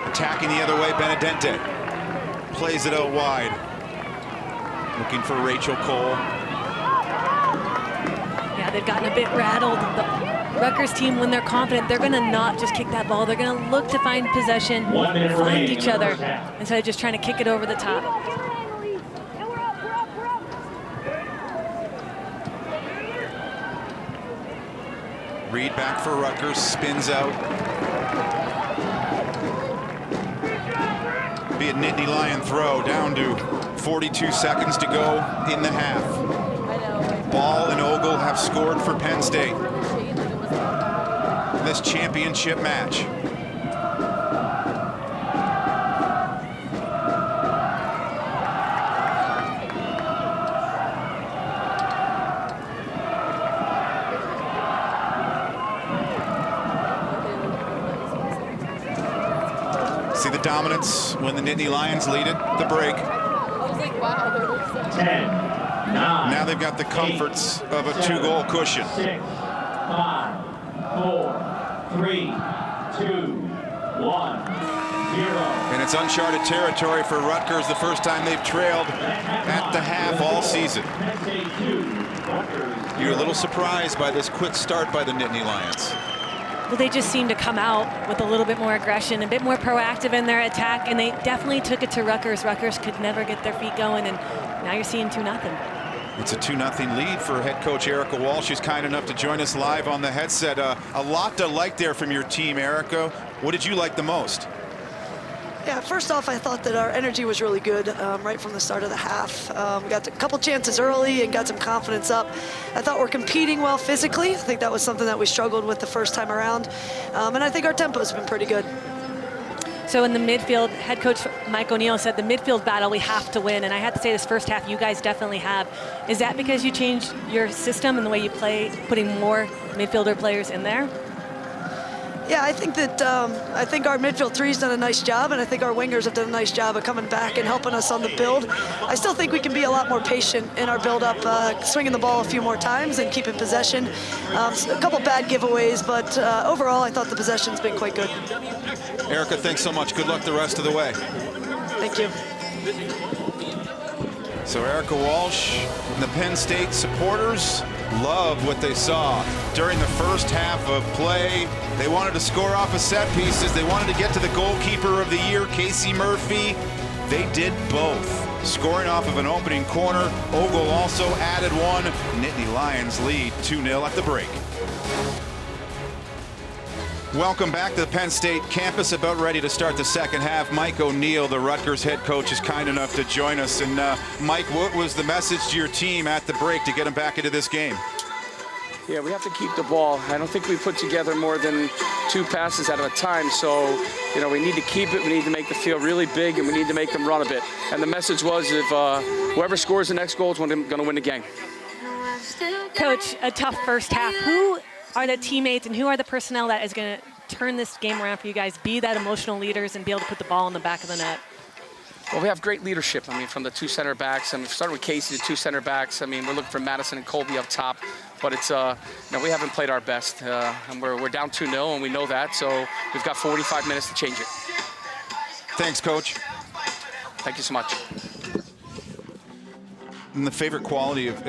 Attacking the other way, Benedente plays it out wide. Looking for Rachel Cole. Yeah, they've gotten a bit rattled. The Rutgers team, when they're confident, they're going to not just kick that ball. They're going to look to find possession, find each other, instead of just trying to kick it over the top. Reed back for Rutgers, spins out. Be a Nittany Lion throw, down to 42 seconds to go in the half. Ball and Ogle have scored for Penn State. This championship match. See the dominance when the Nittany Lions lead it, the break. 10, 9, now they've got the comforts of a 2-goal cushion. 6, 5, 4, 3, 2, 1, 0. And it's uncharted territory for Rutgers, the first time they've trailed at the half all season. You're a little surprised by this quick start by the Nittany Lions. Well, they just seem to come out with a little bit more aggression, a bit more proactive in their attack, and they definitely took it to Rutgers. Rutgers could never get their feet going, and now you're seeing 2-0. It's a 2-0 lead for head coach Erica Walsh. She's kind enough to join us live on the headset. A lot to like there from your team, Erica. What did you like the most? Yeah, first off, I thought that our energy was really good right from the start of the half. We got a couple chances early and got some confidence up. I thought we're competing well physically. I think that was something that we struggled with the first time around. And I think our tempo's been pretty good. So in the midfield, head coach Mike O'Neill said the midfield battle we have to win. And I have to say this first half you guys definitely have. Is that because you changed your system and the way you play, putting more midfielder players in there? Yeah, I think that our midfield three's done a nice job, and I think our wingers have done a nice job of coming back and helping us on the build. I still think we can be a lot more patient in our build-up, swinging the ball a few more times and keeping possession. A couple bad giveaways, but overall, I thought the possession's been quite good. Erica, thanks so much. Good luck the rest of the way. Thank you. So Erica Walsh and the Penn State supporters loved what they saw during the first half of play. They wanted to score off of set pieces. They wanted to get to the goalkeeper of the year, Casey Murphy. They did both. Scoring off of an opening corner, Ogle also added one. Nittany Lions lead 2-0 at the break. Welcome back to the Penn State campus. About ready to start the second half. Mike O'Neill, the Rutgers head coach, is kind enough to join us. And Mike, what was the message to your team at the break to get them back into this game? Yeah, we have to keep the ball. I don't think we put together more than 2 passes at a time. So, you know, we need to keep it. We need to make the field really big, and we need to make them run a bit. And the message was, if whoever scores the next goal is going to win the game. Coach, a tough first half. Who are the teammates and who are the personnel that is going to turn this game around for you guys, be that emotional leaders and be able to put the ball in the back of the net? Well, we have great leadership. I mean, from the 2 center backs. I mean, starting with Casey, the 2 center backs. I mean, we're looking for Madison and Colby up top. But it's, you know, we haven't played our best. And we're down 2-0, and we know that. So we've got 45 minutes to change it. Thanks, Coach. Thank you so much. And the favorite quality of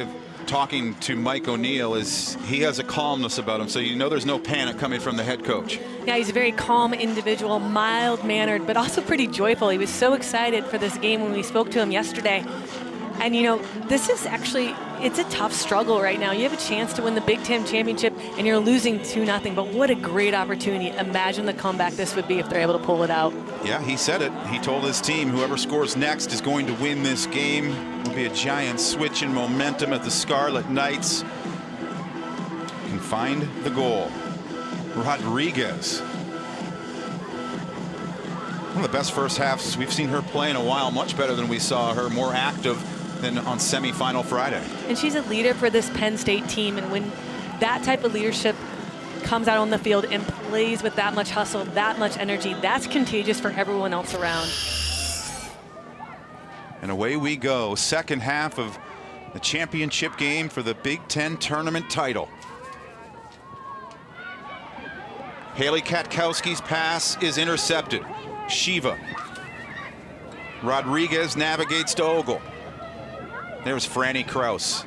talking to Mike O'Neill is he has a calmness about him, so you know there's no panic coming from the head coach. Yeah, he's a very calm individual, mild-mannered, but also pretty joyful. He was so excited for this game when we spoke to him yesterday. And, you know, this is actually, it's a tough struggle right now. You have a chance to win the Big Ten championship, and you're losing 2-0, but what a great opportunity. Imagine the comeback this would be if they're able to pull it out. Yeah, he said it. He told his team whoever scores next is going to win this game. It'll be a giant switch in momentum at the Scarlet Knights. Can find the goal. Rodriguez. One of the best first halves we've seen her play in a while. Much better than we saw her, more active than on semifinal Friday. And she's a leader for this Penn State team, and when that type of leadership comes out on the field and plays with that much hustle, that much energy, that's contagious for everyone else around. And away we go. Second half of the championship game for the Big Ten tournament title. Haley Katkowski's pass is intercepted. Shiva. Rodriguez navigates to Ogle. There's Franny Kraus.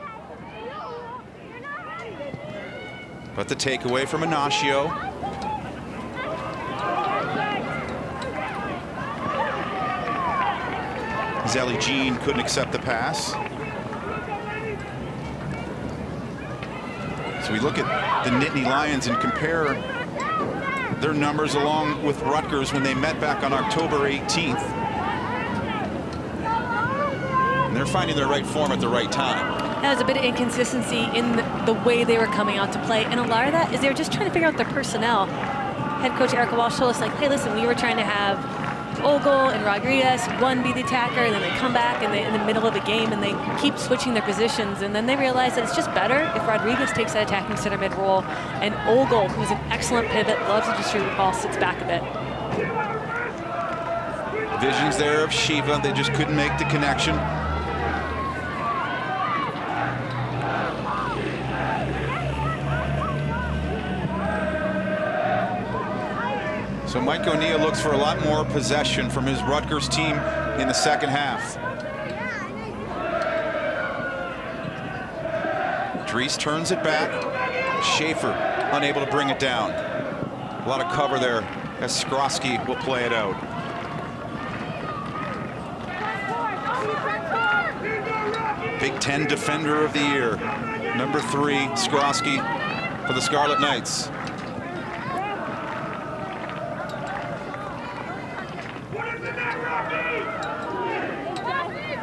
But the takeaway from Ignacio. Zelly Jean couldn't accept the pass. So we look at the Nittany Lions and compare their numbers along with Rutgers when they met back on October 18th. And they're finding their right form at the right time. That was a bit of inconsistency in the way they were coming out to play. And a lot of that is they were just trying to figure out their personnel. Head coach Erica Walsh told us, like, hey, listen, we were trying to have Ogle and Rodriguez, one be the attacker, and then they come back and in the middle of a game and they keep switching their positions. And then they realize that it's just better if Rodriguez takes that attacking center mid role and Ogle, who's an excellent pivot, loves to distribute the ball, sits back a bit. Visions there of Shiva. They just couldn't make the connection. So Mike O'Neill looks for a lot more possession from his Rutgers team in the second half. Dries turns it back. Schaefer unable to bring it down. A lot of cover there as Skrosky will play it out. Big Ten Defender of the Year, number 3, Skrosky for the Scarlet Knights.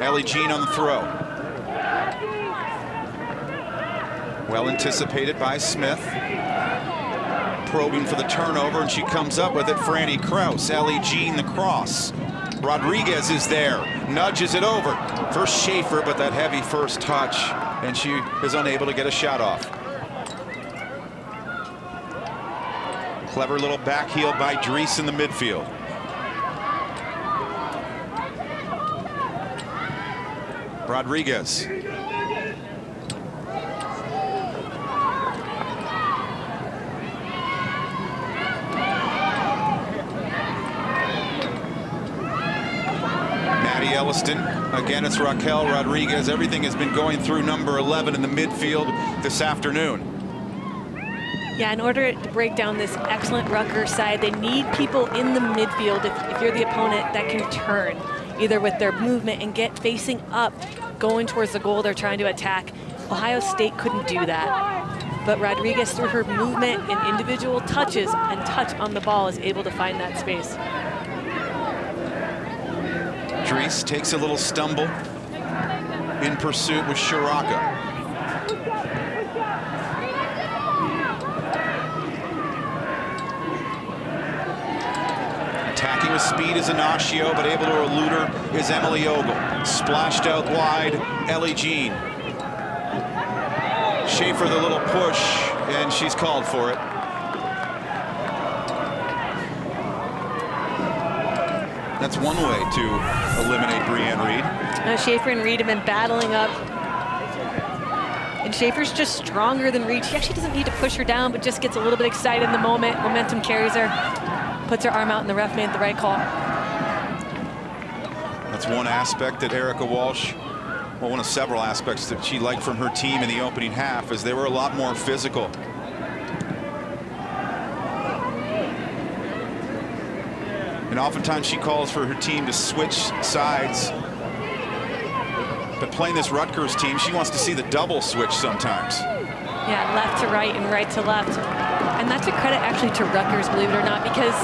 Ellie Jean on the throw. Well anticipated by Smith. Probing for the turnover, and she comes up with it. Franny Kraus. Ellie Jean the cross. Rodriguez is there. Nudges it over for Schaefer, but that heavy first touch, and she is unable to get a shot off. Clever little back heel by Dries in the midfield. Rodriguez. Maddie Elliston. Again, it's Raquel Rodriguez. Everything has been going through number 11 in the midfield this afternoon. Yeah, in order to break down this excellent Rutgers side, they need people in the midfield, if you're the opponent, that can turn. either with their movement and get facing up, going towards the goal they're trying to attack. Ohio State couldn't do that. But Rodriguez, through her movement and individual touches and touch on the ball, is able to find that space. Dries takes a little stumble in pursuit with Shiraka. Attacking with speed is Inacio, but able to elude her is Emily Ogle. Splashed out wide, Ellie Jean. Schaefer the little push, and she's called for it. That's one way to eliminate Brianne Reed. Schaefer and Reed have been battling up. And Schaefer's just stronger than Reed. She actually doesn't need to push her down, but just gets a little bit excited in the moment. Momentum carries her. Puts her arm out, and the ref made the right call. That's one aspect that Erica Walsh, well, one of several aspects that she liked from her team in the opening half, is they were a lot more physical. And oftentimes she calls for her team to switch sides. But playing this Rutgers team, she wants to see the double switch sometimes. Yeah, left to right and right to left. And that's a credit actually to Rutgers, believe it or not, because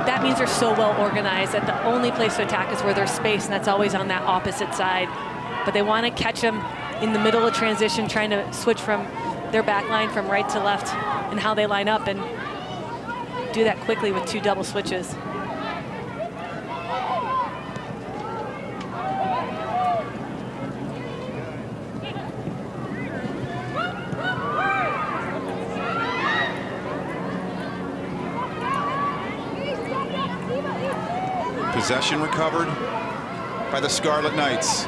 that means they're so well organized that the only place to attack is where there's space, and that's always on that opposite side. But they want to catch them in the middle of transition, trying to switch from their back line from right to left and how they line up, and do that quickly with two double switches. Possession recovered by the Scarlet Knights.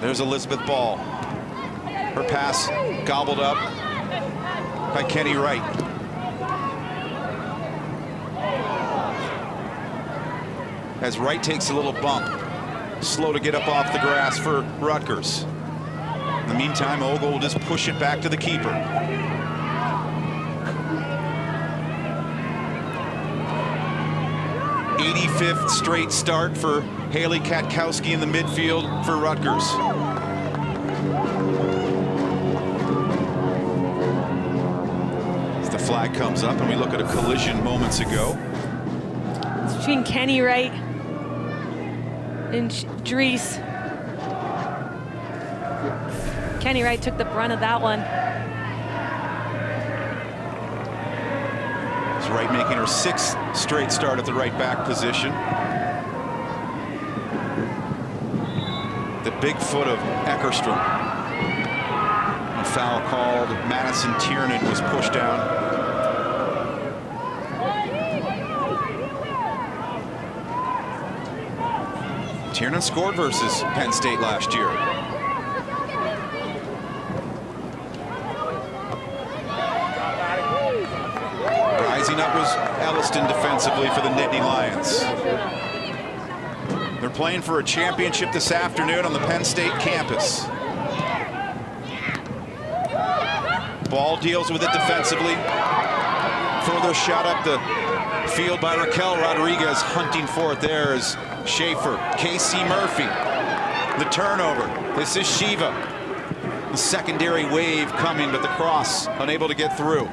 There's Elizabeth Ball. Her pass gobbled up by Kenny Wright. As Wright takes a little bump, slow to get up off the grass for Rutgers. In the meantime, Ogle will just push it back to the keeper. 85th straight start for Haley Katkowski in the midfield for Rutgers. As the flag comes up and we look at a collision moments ago. It's between Kenny Wright and Dries. Kenny Wright took the brunt of that one. Wright making her 6th straight start at the right back position. The big foot of Eckerstrom. A foul called. Madison Tiernan was pushed down. Tiernan scored versus Penn State last year. Rising up was Elliston defensively for the Nittany Lions. They're playing for a championship this afternoon on the Penn State campus. Ball deals with it defensively. Further shot up the field by Raquel Rodriguez, hunting for it. There is Schaefer, Casey Murphy. The turnover. This is Shiva. The secondary wave coming, but the cross unable to get through.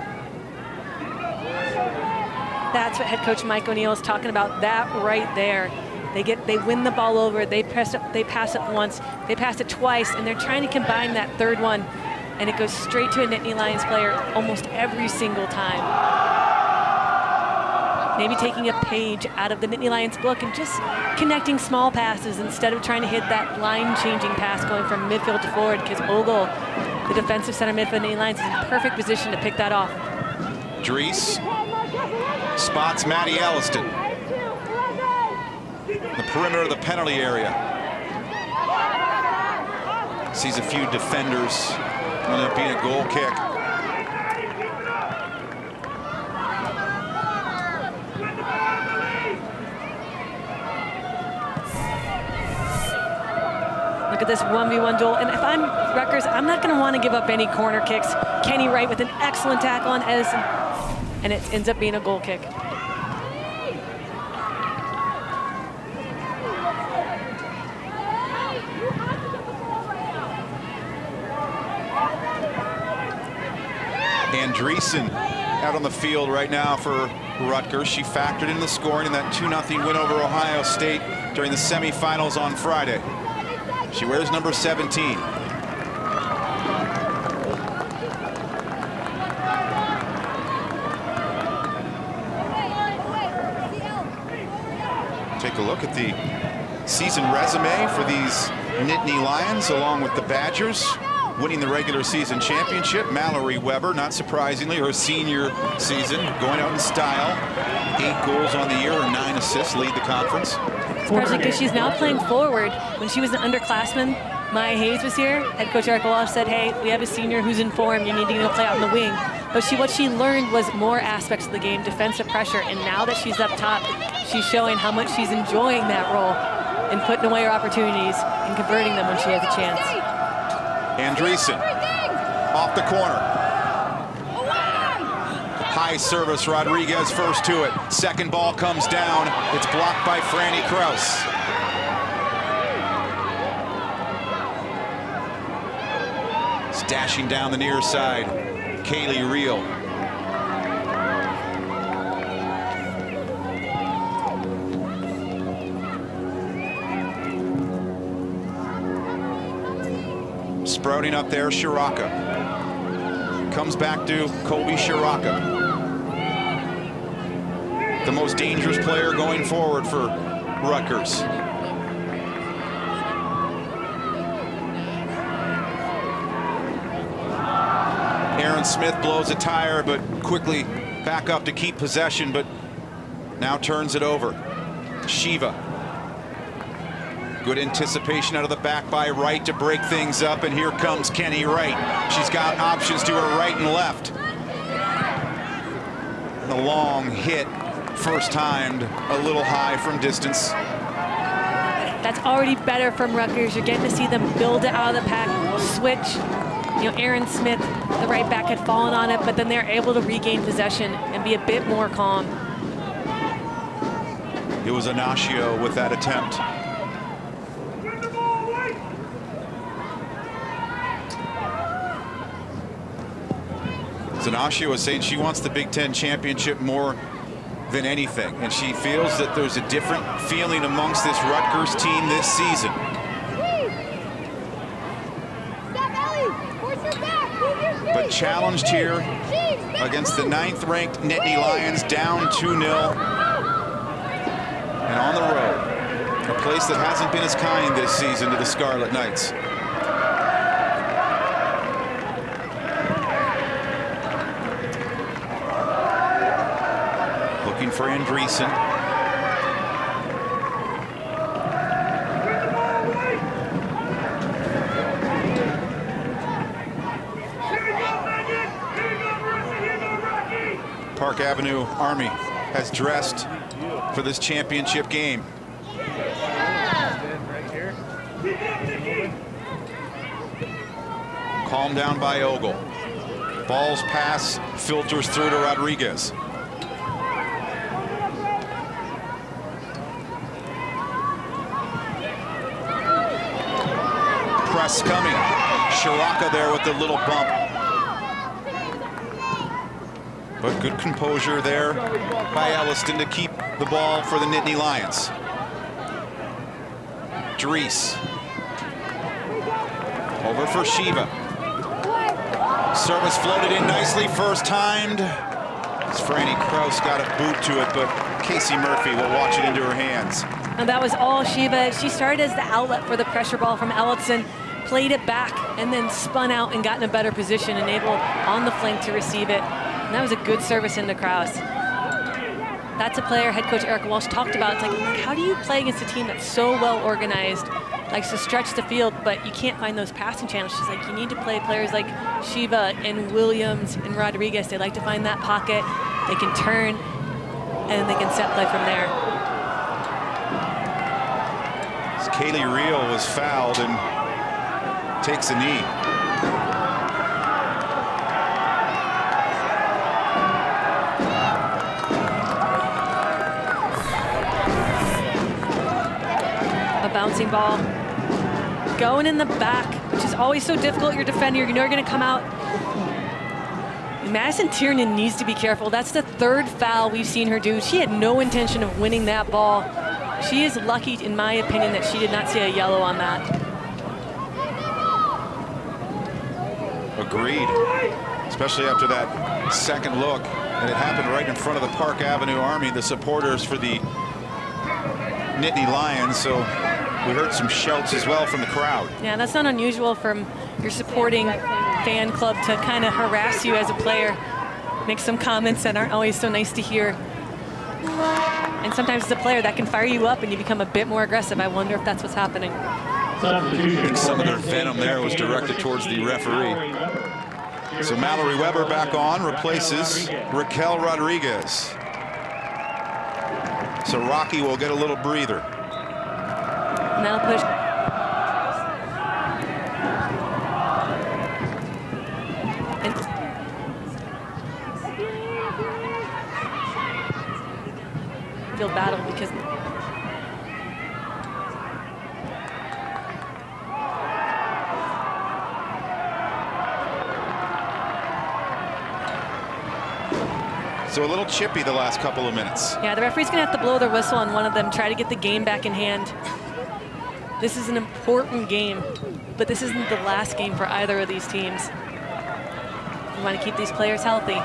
That's what head coach Mike O'Neill is talking about. That right there. They win the ball over. They pass it once. They pass it twice, and they're trying to combine that third one, and it goes straight to a Nittany Lions player almost every single time. Maybe taking a page out of the Nittany Lions book and just connecting small passes instead of trying to hit that line-changing pass going from midfield to forward, because Ogle, the defensive center mid for the Nittany Lions, is in perfect position to pick that off. Dries spots Maddie Elliston. The perimeter of the penalty area. Sees a few defenders. Ended up being a goal kick. Look at this 1v1 duel. And if I'm Rutgers, I'm not going to want to give up any corner kicks. Kenny Wright with an excellent tackle on Edison. And it ends up being a goal kick. Andreessen out on the field right now for Rutgers. She factored in the scoring in that 2-0 win over Ohio State during the semifinals on Friday. She wears number 17. Take a look at the season resume for these Nittany Lions along with the Badgers. Winning the regular season championship, Mallory Weber, not surprisingly, her senior season, going out in style. 8 goals on the year and 9 assists, lead the conference. Especially because she's now playing forward. When she was an underclassman, Maya Hayes was here. Head coach Eric Wolof said, hey, we have a senior who's in form. You need to go play out in the wing. But what she learned was more aspects of the game, defensive pressure. And now that she's up top, she's showing how much she's enjoying that role and putting away her opportunities and converting them when she has a chance. Andreessen off the corner. High service, Rodriguez first to it. Second ball comes down. It's blocked by Franny Kraus. Dashing down the near side, Kaylee Reel. Sprouting up there, Shiraka. Comes back to Colby Shiraka. The most dangerous player going forward for Rutgers. Aaron Smith blows a tire, but quickly back up to keep possession, but now turns it over. Shiva. Good anticipation out of the back by Wright to break things up, and here comes Kenny Wright. She's got options to her right and left. The long hit, first timed, a little high from distance. That's already better from Rutgers. You're getting to see them build it out of the pack, switch. You know, Aaron Smith, the right back, had fallen on it, but then they're able to regain possession and be a bit more calm. It was Ignacio with that attempt. Ignacio was saying she wants the Big Ten championship more than anything, and she feels that there's a different feeling amongst this Rutgers team this season. But challenged here against the 9th-ranked Nittany Lions, down 2-0. And on the road, a place that hasn't been as kind this season to the Scarlet Knights. Looking for Andreessen. Park Avenue Army has dressed for this championship game. Calmed down by Ogle. Ball's pass filters through to Rodriguez. Press coming. Shiraka there with the little bump. But good composure there by Elliston to keep the ball for the Nittany Lions. Dries. Over for Shiva. Service floated in nicely, first timed. Franny Kraus got a boot to it, but Casey Murphy will watch it into her hands. And that was all Shiva. She started as the outlet for the pressure ball from Elliston, played it back, and then spun out and got in a better position, and able on the flank to receive it. And that was a good service into Kraus. That's a player head coach Eric Walsh talked about. It's like, how do you play against a team that's so well organized, likes to stretch the field, but you can't find those passing channels? She's like, you need to play players like Shiva and Williams and Rodriguez. They like to find that pocket. They can turn, and they can set play from there. Kaylee Reel was fouled and takes a knee. Bouncing ball going in the back, which is always so difficult. Your defender, you know, you're going to come out Madison Tiernan needs to be careful. That's the third foul we've seen her do. She had no intention of winning that ball. She is lucky, in my opinion, that she did not see a yellow on that. Agreed, especially after that second look. And it happened right in front of the Park Avenue Army, the supporters for the Nittany Lions. So we heard some shouts as well from the crowd. Yeah, that's not unusual from your supporting fan club to kind of harass you as a player, make some comments that aren't always so nice to hear. And sometimes as a player that can fire you up and you become a bit more aggressive. I wonder if that's what's happening. I think some of their venom there was directed towards the referee. So Mallory Weber back on, replaces Raquel Rodriguez. So Rocky will get a little breather. And that'll push. Field battle because so a little chippy the last couple of minutes. Yeah, the referee's gonna have to blow their whistle on one of them, try to get the game back in hand. This is an important game, but this isn't the last game for either of these teams. We want to keep these players healthy.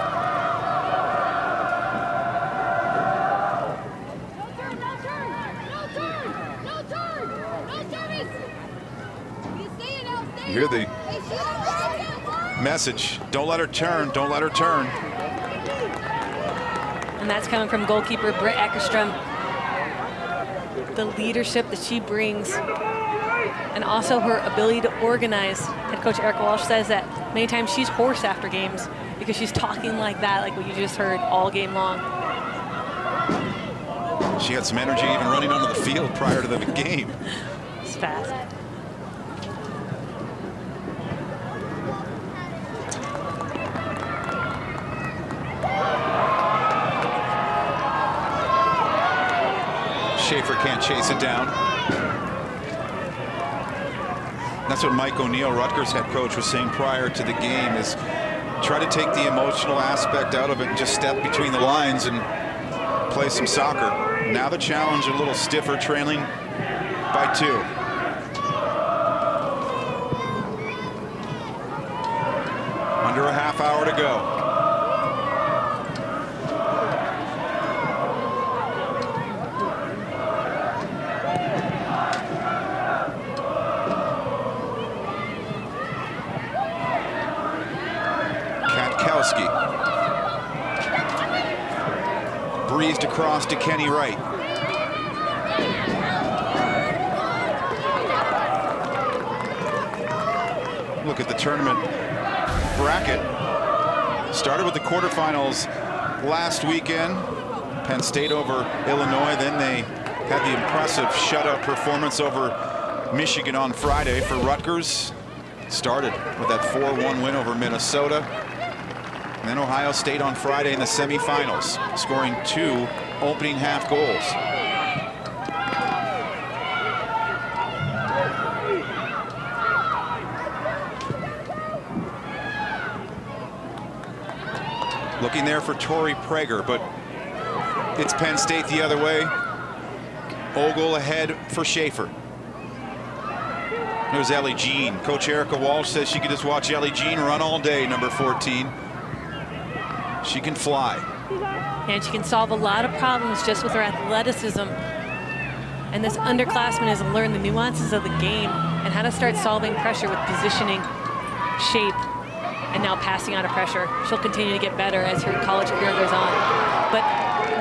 You hear the message, don't let her turn, don't let her turn. And that's coming from goalkeeper Britt Eckerstrom. The leadership that she brings and also her ability to organize. Head coach Erica Walsh says that many times she's hoarse after games because she's talking like that, like what you just heard all game long. She had some energy even running onto the field prior to the game. It's fast. Schaefer can't chase it down. That's what Mike O'Neill, Rutgers head coach, was saying prior to the game, is try to take the emotional aspect out of it and just step between the lines and play some soccer. Now the challenge a little stiffer, trailing by 2. Under a half hour to go. Breezed across to Kenny Wright. Look at the tournament bracket. Started with the quarterfinals last weekend. Penn State over Illinois. Then they had the impressive shutout performance over Michigan on Friday for Rutgers. Started with that 4-1 win over Minnesota. And then Ohio State on Friday in the semifinals, scoring 2 opening half goals. Looking there for Tori Prager, but it's Penn State the other way. Ogle ahead for Schaefer. There's Ellie Jean. Coach Erica Walsh says she could just watch Ellie Jean run all day, number 14. She can fly. And she can solve a lot of problems just with her athleticism. And this underclassman has learned the nuances of the game and how to start solving pressure with positioning, shape, and now passing out of pressure. She'll continue to get better as her college career goes on. But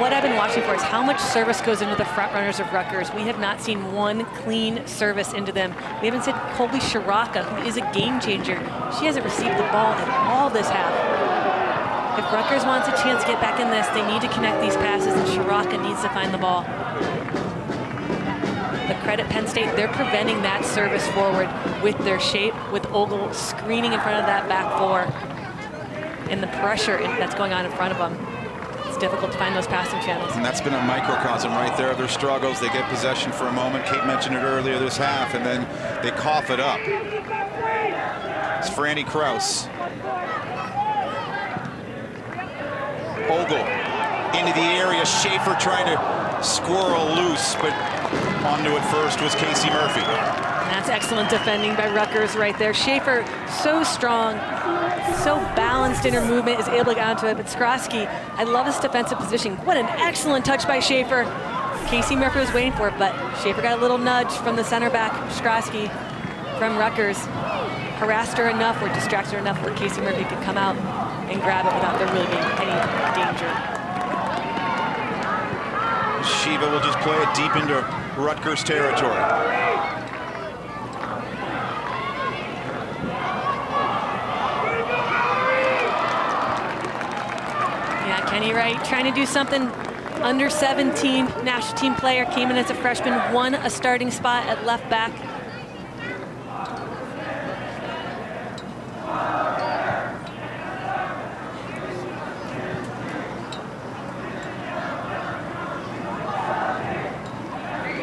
what I've been watching for is how much service goes into the front runners of Rutgers. We have not seen one clean service into them. We haven't seen Colby Shiraka, who is a game changer. She hasn't received the ball at all this half. If Rutgers wants a chance to get back in this, they need to connect these passes, and Shiraka needs to find the ball. But credit Penn State, they're preventing that service forward with their shape, with Ogle screening in front of that back 4. And the pressure that's going on in front of them. It's difficult to find those passing channels. And that's been a microcosm right there of their struggles. They get possession for a moment. Kate mentioned it earlier this half, and then they cough it up. It's Franny Kraus. Ogle into the area. Schaefer trying to squirrel loose, but onto it first was Casey Murphy. And that's excellent defending by Rutgers right there. Schaefer, so strong, so balanced in her movement, is able to get onto it. But Skrosky, I love his defensive position. What an excellent touch by Schaefer. Casey Murphy was waiting for it, but Schaefer got a little nudge from the center back, Skrosky, from Rutgers. Harassed her enough or distracted her enough where Casey Murphy could come out and grab it without there really being any danger. Shiva will just play it deep into Rutgers territory. Yeah, Kenny Wright trying to do something. Under 17 national team player, came in as a freshman, won a starting spot at left back.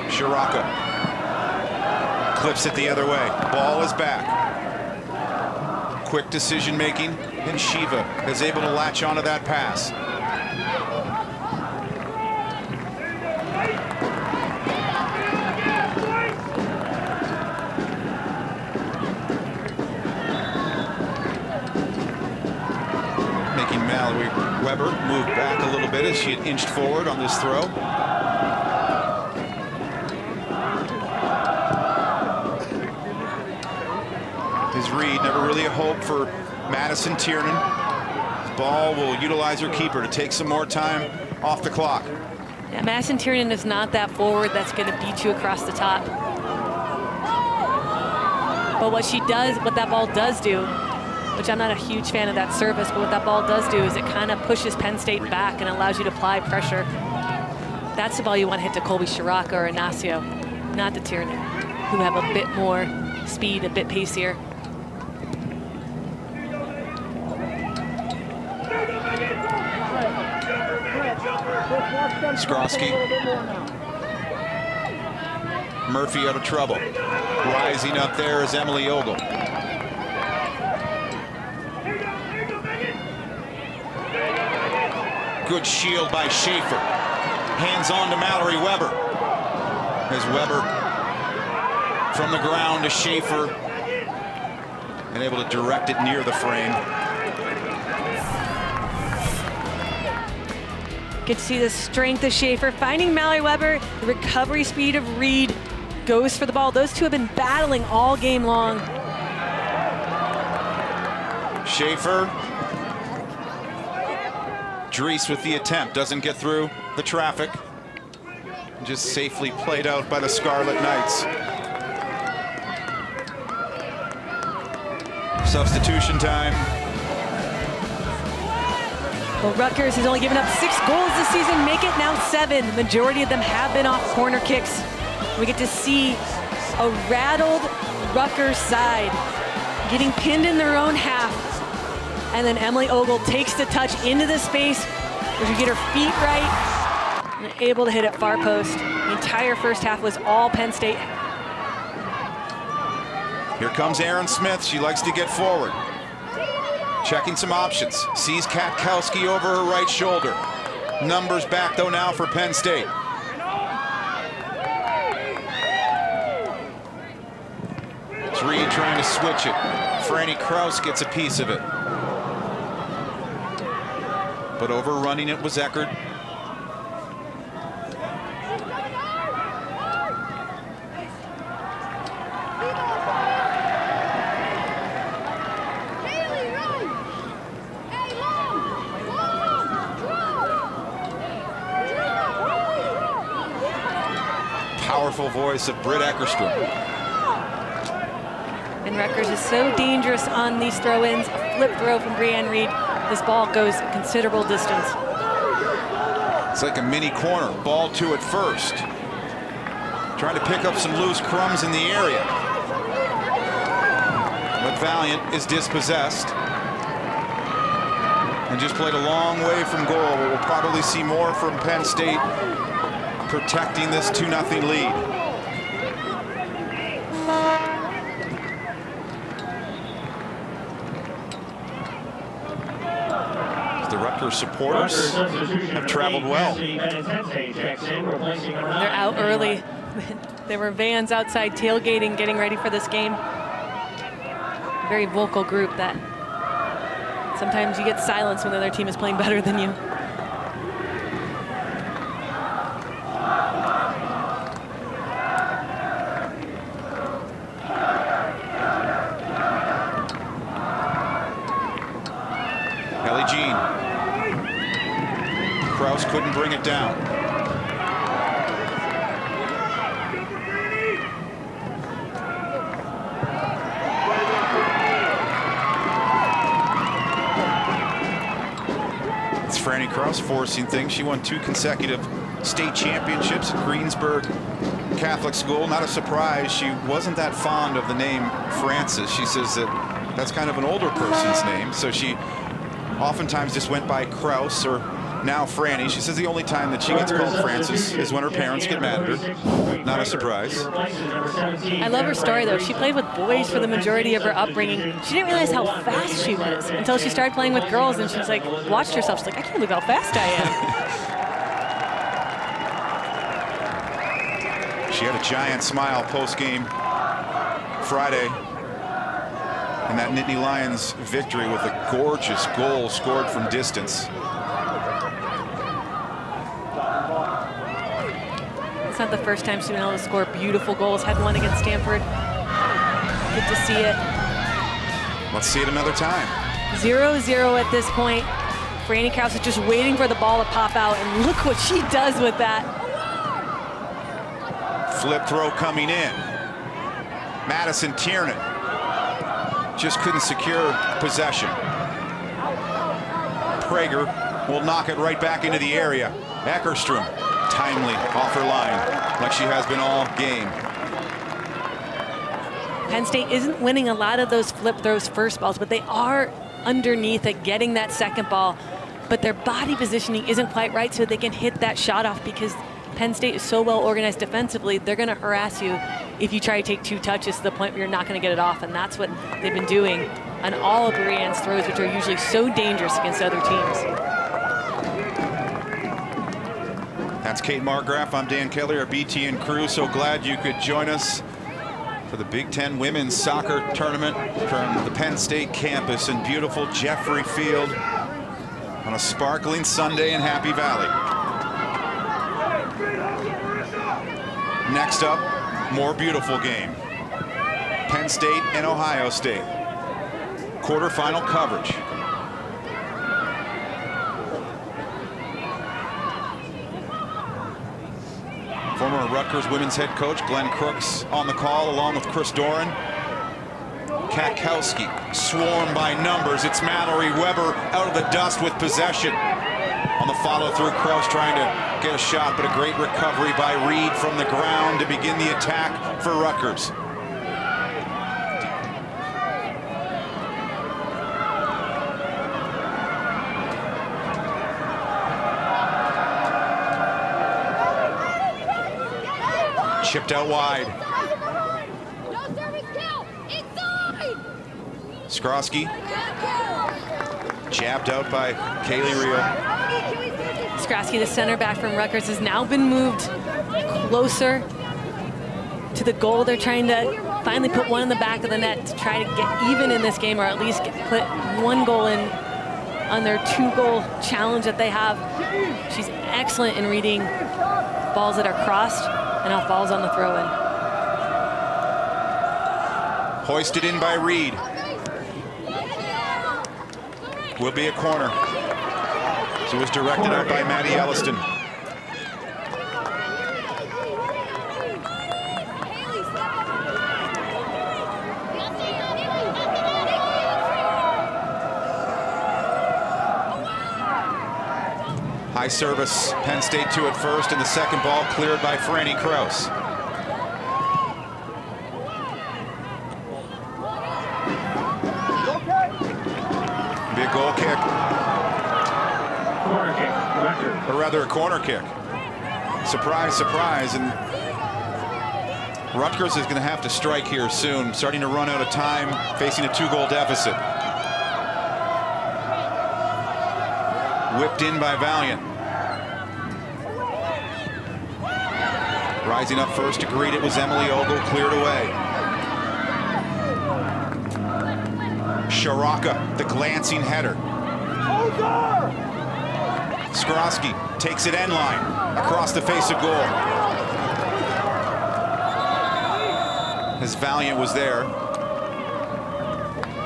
Shiraka clips it the other way. Ball is back. Quick decision making, and Shiva is able to latch onto that pass. Making Mallory Weber move back a little bit as she had inched forward on this throw. His read, never really a hope for Madison Tiernan. His ball will utilize her keeper to take some more time off the clock. Yeah, Madison Tiernan is not that forward that's going to beat you across the top. But what she does, what that ball does do, which I'm not a huge fan of that service, but what that ball does do is it kind of pushes Penn State back and allows you to apply pressure. That's the ball you want to hit to Colby Shiraka or Ignacio, not to Tiernan, who have a bit more speed, a bit pacier. Skrosky. Murphy out of trouble. Rising up there is Emily Ogle. Good shield by Schaefer. Hands on to Mallory Weber. As Weber from the ground to Schaefer and able to direct it near the frame. Get to see the strength of Schaefer finding Mallory Weber. The recovery speed of Reed goes for the ball. Those two have been battling all game long. Schaefer. Drees with the attempt, doesn't get through the traffic. Just safely played out by the Scarlet Knights. Substitution time. Well, Rutgers has only given up 6 goals this season, make it now 7. The majority of them have been off corner kicks. We get to see a rattled Rutgers side getting pinned in their own half. And then Emily Ogle takes the touch into the space where she get her feet right and able to hit it far post. The entire first half was all Penn State. Here comes Aaron Smith. She likes to get forward. Checking some options. Sees Katkowski over her right shoulder. Numbers back though now for Penn State. It's Reed trying to switch it. Franny Kraus gets a piece of it. But overrunning it was Eckert. Powerful voice of Britt Eckerstrom. And Rutgers is so dangerous on these throw-ins. A flip throw from Brianne Reed. This ball goes a considerable distance. It's like a mini corner. Ball to it first. Trying to pick up some loose crumbs in the area. But Valiant is dispossessed. And just played a long way from goal. But we'll probably see more from Penn State protecting this 2-0 lead. The Rutgers supporters have traveled well. They're out early. There were vans outside tailgating, getting ready for this game. A very vocal group that sometimes you get silence when the other team is playing better than you. Jean. Kraus couldn't bring it down. It's Franny Kraus forcing things. She won 2 consecutive state championships at Greensburg Catholic School. Not a surprise. She wasn't that fond of the name Frances. She says that that's kind of an older person's name. So she oftentimes just went by Kraus or now Franny. She says the only time that she gets called Frances is when her parents get mad at her. Not a surprise. I love her story, though. She played with boys for the majority of her upbringing. She didn't realize how fast she was until she started playing with girls, and she's like, watched herself. She's like, I can't believe how fast I am. She had a giant smile post-game Friday. And that Nittany Lions victory with a gorgeous goal scored from distance. It's not the first time she's been able to score beautiful goals. Had one against Stanford. Good to see it. Let's see it another time. 0-0 at this point. Franny Kraus is just waiting for the ball to pop out, and look what she does with that. Flip throw coming in. Madison Tiernan just couldn't secure possession. Prager will knock it right back into the area. Eckerstrom, timely off her line, like she has been all game. Penn State isn't winning a lot of those flip throws first balls, but they are underneath at getting that second ball. But their body positioning isn't quite right, so they can hit that shot off, because Penn State is so well organized defensively. They're going to harass you if you try to take 2 touches to the point where you're not going to get it off, and that's what they've been doing on all of Brienne's throws, which are usually so dangerous against other teams. That's Kate Margraf. I'm Dan Kelly, our BTN crew. So glad you could join us for the Big Ten Women's Soccer Tournament from the Penn State campus in beautiful Jeffrey Field on a sparkling Sunday in Happy Valley. Next up, more beautiful game. Penn State and Ohio State. Quarterfinal coverage. Former Rutgers women's head coach Glenn Crooks on the call, along with Chris Doran. Katkowski swarmed by numbers. It's Mallory Weber out of the dust with possession. On the follow-through, Kraus trying to get a shot, but a great recovery by Reed from the ground to begin the attack for Rutgers. Chipped out wide. Skrosky jabbed out by Kaylee Reel. Skrosky, the center back from Rutgers, has now been moved closer to the goal. They're trying to finally put one in the back of the net to try to get even in this game, or at least put 1 goal in on their 2-goal challenge that they have. She's excellent in reading balls that are crossed and off balls on the throw-in. Hoisted in by Reed. Will be a corner. So it was directed out by Maddie Elliston. High service, Penn State 2 at first, and the second ball cleared by Franny Kraus. Be a goal kick. Corner kick, Rutgers. Or rather a corner kick. Surprise, surprise. And Rutgers is going to have to strike here soon, starting to run out of time, facing a 2-goal deficit. Whipped in by Valiant. Rising up first to greet it was Emily Ogle, cleared away. Sharaka, the glancing header. Skrosky takes it end line, across the face of goal. As Valiant was there.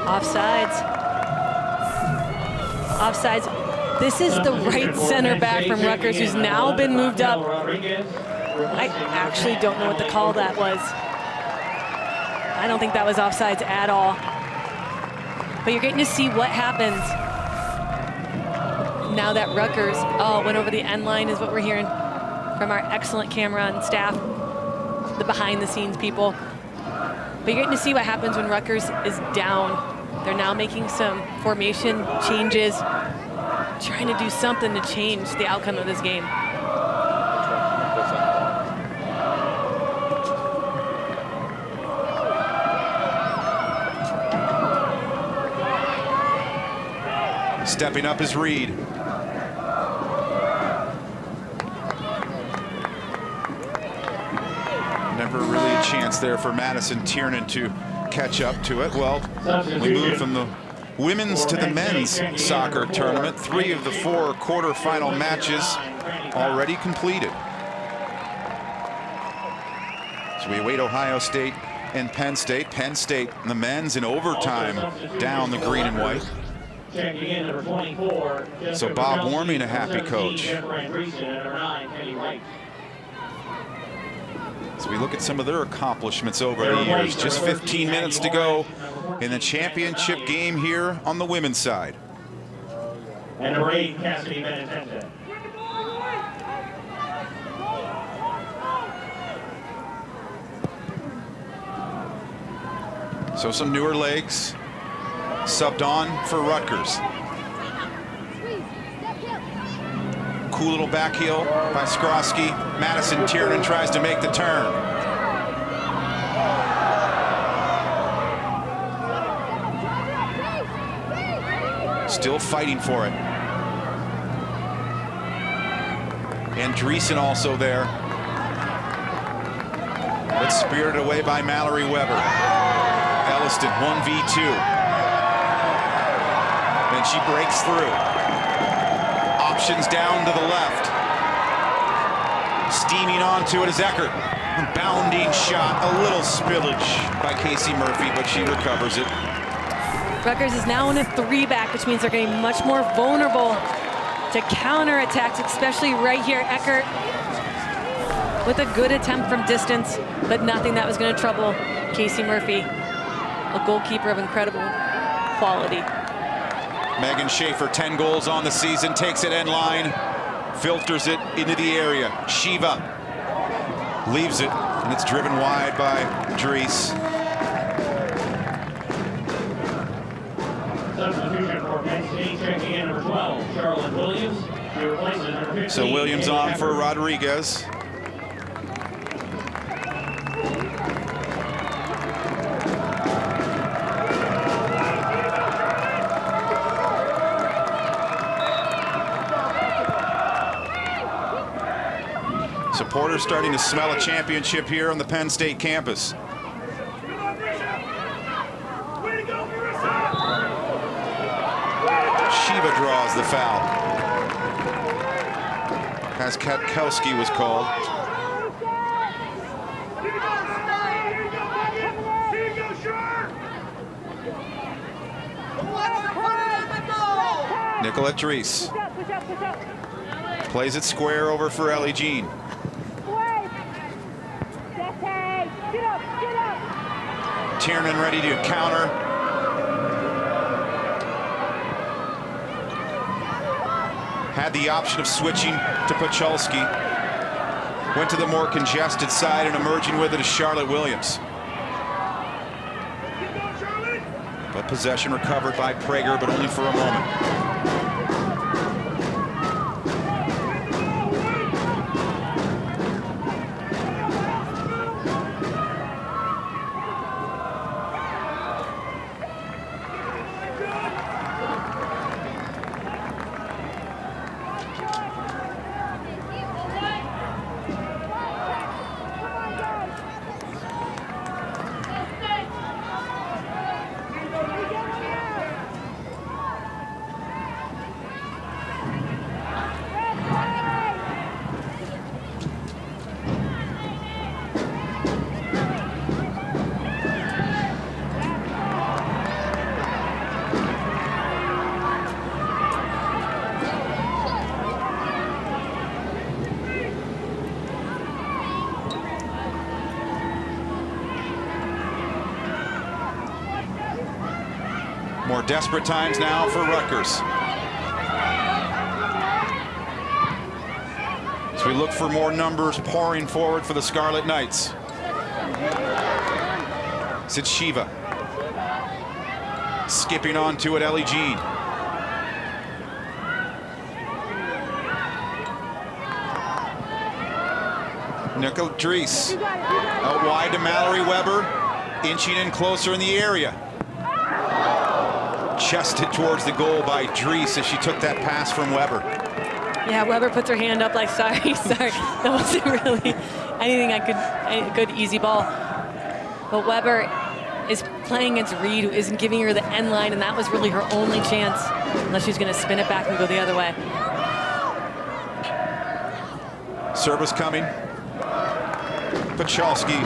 Offsides. Offsides. This is the right center back from Rutgers who's now been moved up. I actually don't know what the call that was. I don't think that was offsides at all. But you're getting to see what happens now that Rutgers went over the end line, is what we're hearing from our excellent camera and staff, the behind the scenes people. But you're getting to see what happens when Rutgers is down. They're now making some formation changes, trying to do something to change the outcome of this game. Stepping up is Reed. Never really a chance there for Madison Tiernan to catch up to it. Well, we move from the women's to the men's soccer tournament. 3 of the 4 quarterfinal matches already completed. So we await Ohio State and Penn State. Penn State, the men's in overtime, down the green and white. So Bob Warming, a happy coach. So we look at some of their accomplishments over the years. Just 15 minutes to go in the championship game here on the women's side. And number 8, Cassidy Benitente. So some newer legs subbed on for Rutgers. Cool little back heel by Skrosky. Madison Tiernan tries to make the turn. Still fighting for it. Andreessen also there. But spirited away by Mallory Weber. Elliston 1v2. And she breaks through. Options down to the left. Steaming onto it is Eckert. Bounding shot, a little spillage by Casey Murphy, but she recovers it. Rutgers is now in a 3-back, which means they're getting much more vulnerable to counterattacks, especially right here. Eckert with a good attempt from distance, but nothing that was going to trouble Casey Murphy, a goalkeeper of incredible quality. Megan Schaefer, 10 goals on the season, takes it end line, filters it into the area. Shiva leaves it, and it's driven wide by Dries. Substitution for Penn State, checking in number 12, Charlotte Williams. She replaces number 15. So Williams on for Rodriguez. Supporters starting to smell a championship here on the Penn State campus. Shiva draws the foul. As Katkowski was called. Nicolette Dries plays it square over for Ellie Jean. Tiernan ready to counter. Had the option of switching to Pacholski. Went to the more congested side, and emerging with it is Charlotte Williams. But possession recovered by Prager, but only for a moment. More desperate times now for Rutgers. As we look for more numbers pouring forward for the Scarlet Knights. It's Shiva. Skipping on to it, Ellie Jean. Nickel Dries. Out wide to Mallory Weber. Inching in closer in the area. Chested towards the goal by Dries as she took that pass from Weber. Yeah, Weber puts her hand up like, sorry. That wasn't really anything a good easy ball. But Weber is playing against Reed, who isn't giving her the end line, and that was really her only chance, unless she's going to spin it back and go the other way. Service coming. Pachalski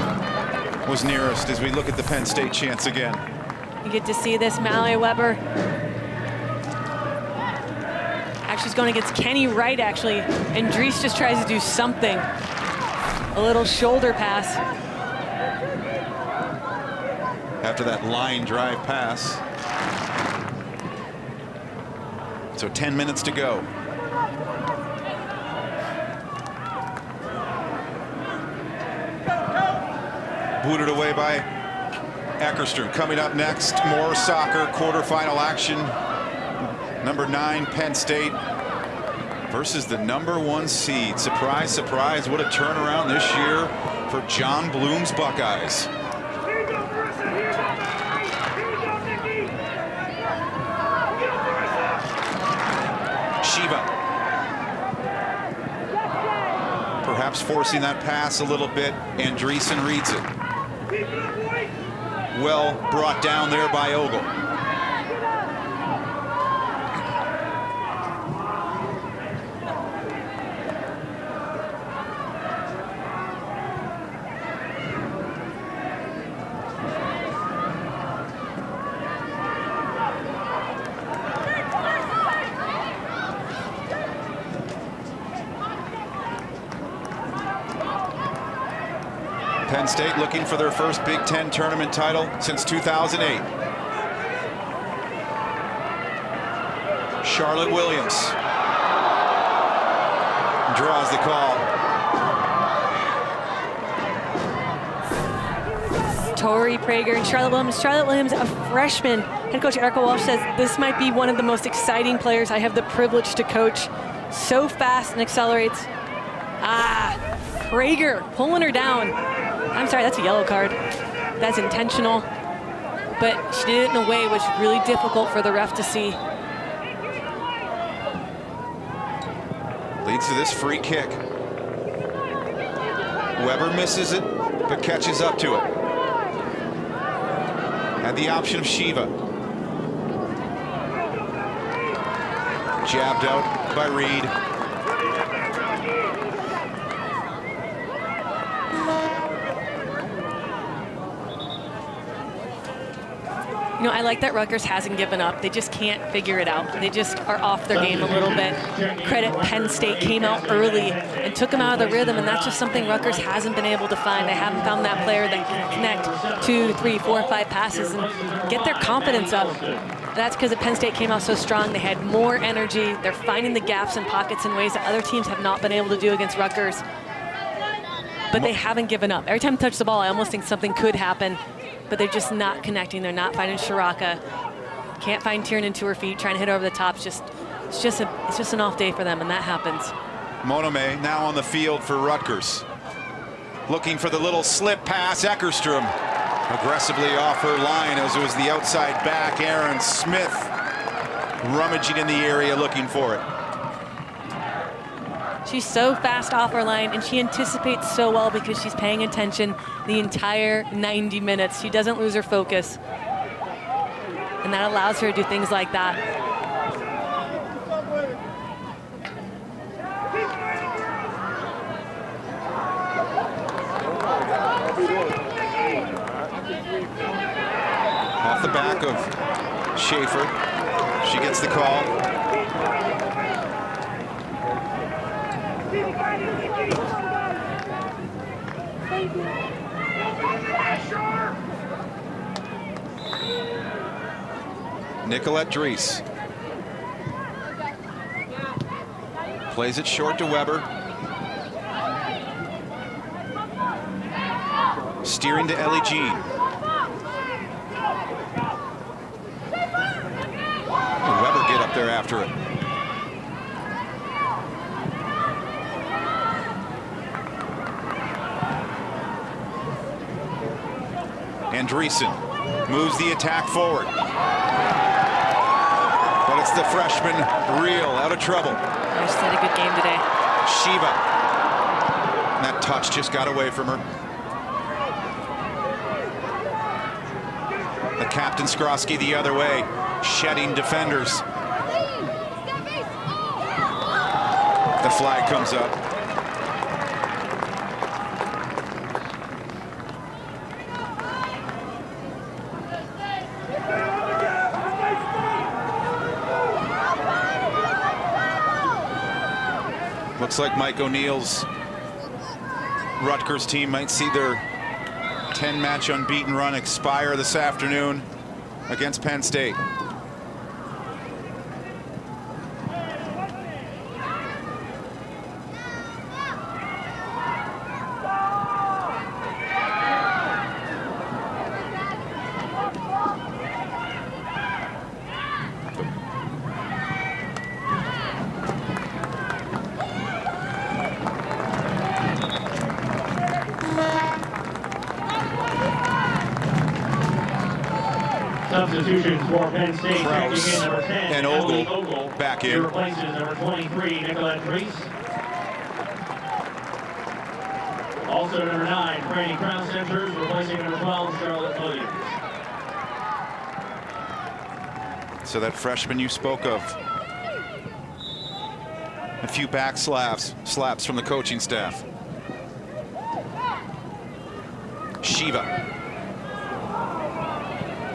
was nearest as we look at the Penn State chance again. You get to see this, Mallory Weber. Actually, she's going against Kenny Wright, actually, and Dries just tries to do something. A little shoulder pass. After that line drive pass. So 10 minutes to go. Booted away by Eckerstrom. Coming up next, more soccer quarterfinal action. Number 9, Penn State versus the number 1 seed. Surprise, surprise, what a turnaround this year for John Bloom's Buckeyes. Shiva. Perhaps forcing that pass a little bit. Andreessen reads it. Well brought down there by Ogle. Penn State looking for their first Big Ten tournament title since 2008. Charlotte Williams draws the call. Tori Prager and Charlotte Williams. Charlotte Williams, a freshman. Head coach Erica Walsh says, this might be one of the most exciting players I have the privilege to coach. So fast and accelerates. Prager pulling her down. I'm sorry, that's a yellow card. That's intentional. But she did it in a way which was really difficult for the ref to see. Leads to this free kick. Weber misses it, but catches up to it. Had the option of Shiva. Jabbed out by Reed. You know, I like that Rutgers hasn't given up. They just can't figure it out. They just are off their game a little bit. Credit Penn State came out early and took them out of the rhythm, and that's just something Rutgers hasn't been able to find. They haven't found that player that can connect 2, 3, 4, 5 passes and get their confidence up. That's because Penn State came out so strong. They had more energy. They're finding the gaps and pockets in ways that other teams have not been able to do against Rutgers. But they haven't given up. Every time they touch the ball, I almost think something could happen. But they're just not connecting. They're not finding Shiraka. Can't find Tiernan to her feet, trying to hit over the top. It's just an off day for them, and that happens. Monome now on the field for Rutgers. Looking for the little slip pass. Eckerstrom aggressively off her line as it was the outside back. Aaron Smith rummaging in the area looking for it. She's so fast off her line, and she anticipates so well because she's paying attention the entire 90 minutes. She doesn't lose her focus. And that allows her to do things like that. Off the back of Schaefer. She gets the call. Nicolette Dries. Plays it short to Weber. Steering to Ellie Jean. And Weber get up there after it. Andreessen moves the attack forward. But it's the freshman, Real, out of trouble. She's had a good game today. Shiva. And that touch just got away from her. The captain Skrosky the other way, shedding defenders. The flag comes up. Looks like Mike O'Neill's Rutgers team might see their 10-match unbeaten run expire this afternoon against Penn State. Substitutions for Penn State. Kraus Checking in number 10, and Emily Ogle back She in. replaces number 23, Nicolette Dries. Also number 9, Franny Kraus enters, replacing number 12, Scarlet Williams. So that freshman you spoke of. A few back slaps from the coaching staff. Shiva.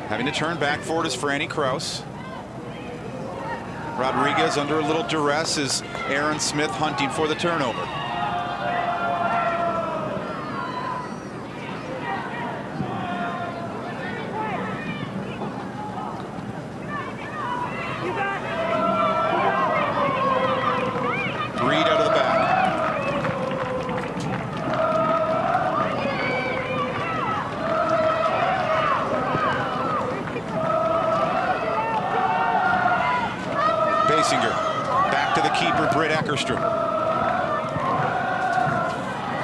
Having to turn back for it is Franny Kraus. Rodriguez under a little duress is Aaron Smith hunting for the turnover. Reed out of the back. Basinger back to the keeper, Britt Eckerstrom.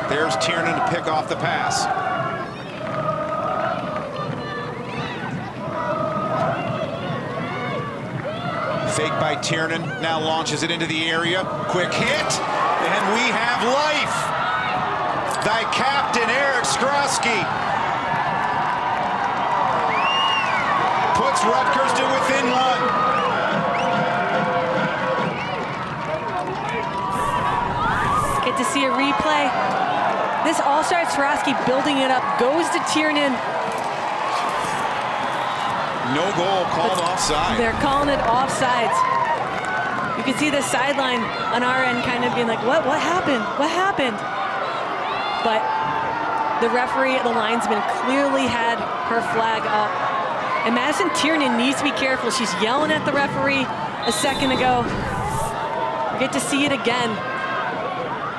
There's Tiernan to pick off the pass. Fake by Tiernan, now launches it into the area. Quick hit, and we have life. Thy captain, Eric Skrosky, puts Rutgers to within one. Get to see a replay. This all starts Skrosky building it up, goes to Tiernan. No goal, called offside. They're calling it offsides. You can see the sideline on our end kind of being like, what happened? What happened? But the referee, the linesman, clearly had her flag up. And Madison Tiernan needs to be careful. She's yelling at the referee a second ago. We get to see it again.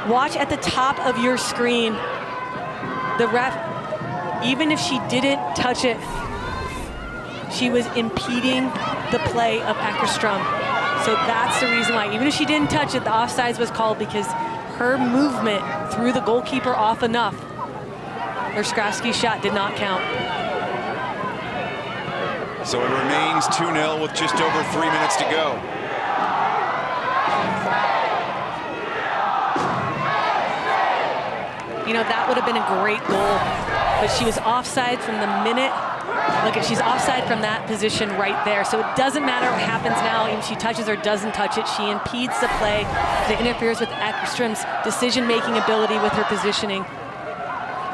Watch at the top of your screen. The ref, even if she didn't touch it, she was impeding the play of Eckerstrom. So that's the reason why, even if she didn't touch it, the offsides was called, because her movement threw the goalkeeper off enough. Her Skrosky shot did not count. So it remains 2-0 with just over 3 minutes to go. You know, that would have been a great goal, but she was offside from the minute. Look, she's offside from that position right there. So it doesn't matter what happens now, even if she touches or doesn't touch it. She impedes the play. It interferes with Eckerstrom's decision-making ability with her positioning.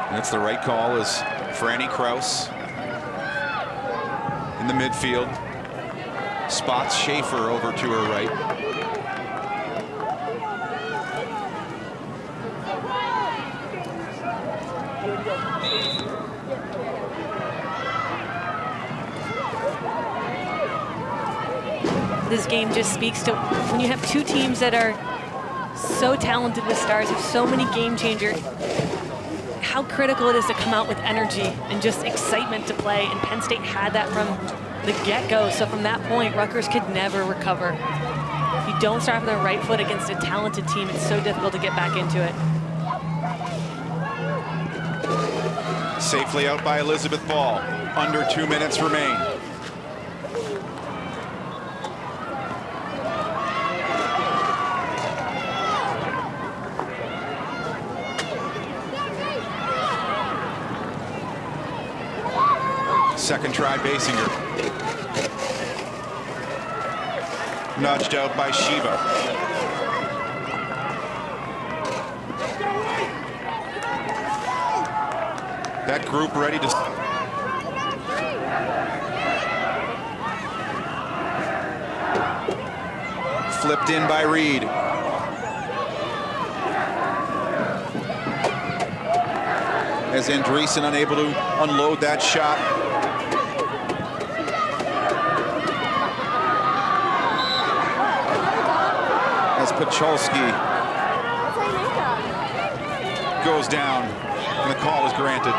That's the right call, as Franny Kraus in the midfield spots Schaefer over to her right. this game just speaks to when you have two teams that are so talented with stars, have so many game changers, how critical it is to come out with energy and just excitement to play. And Penn State had that from the get-go. So from that point, Rutgers could never recover. If you don't start off on the right foot against a talented team, it's so difficult to get back into it. Safely out by Elizabeth Ball. Under 2 minutes remain. Second try, Basinger. Nudged out by Shiva. That group ready to... Flipped in by Reed. As Andreessen unable to unload that shot. As Pacholski goes down, and the call is granted.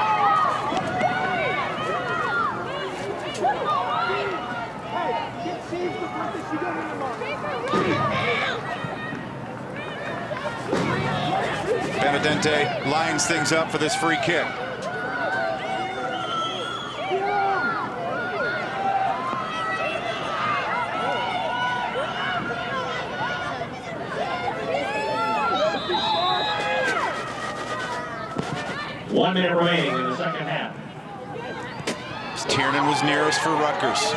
Benedente lines things up for this free kick. One minute remaining in the second half. Tiernan was nearest for Rutgers.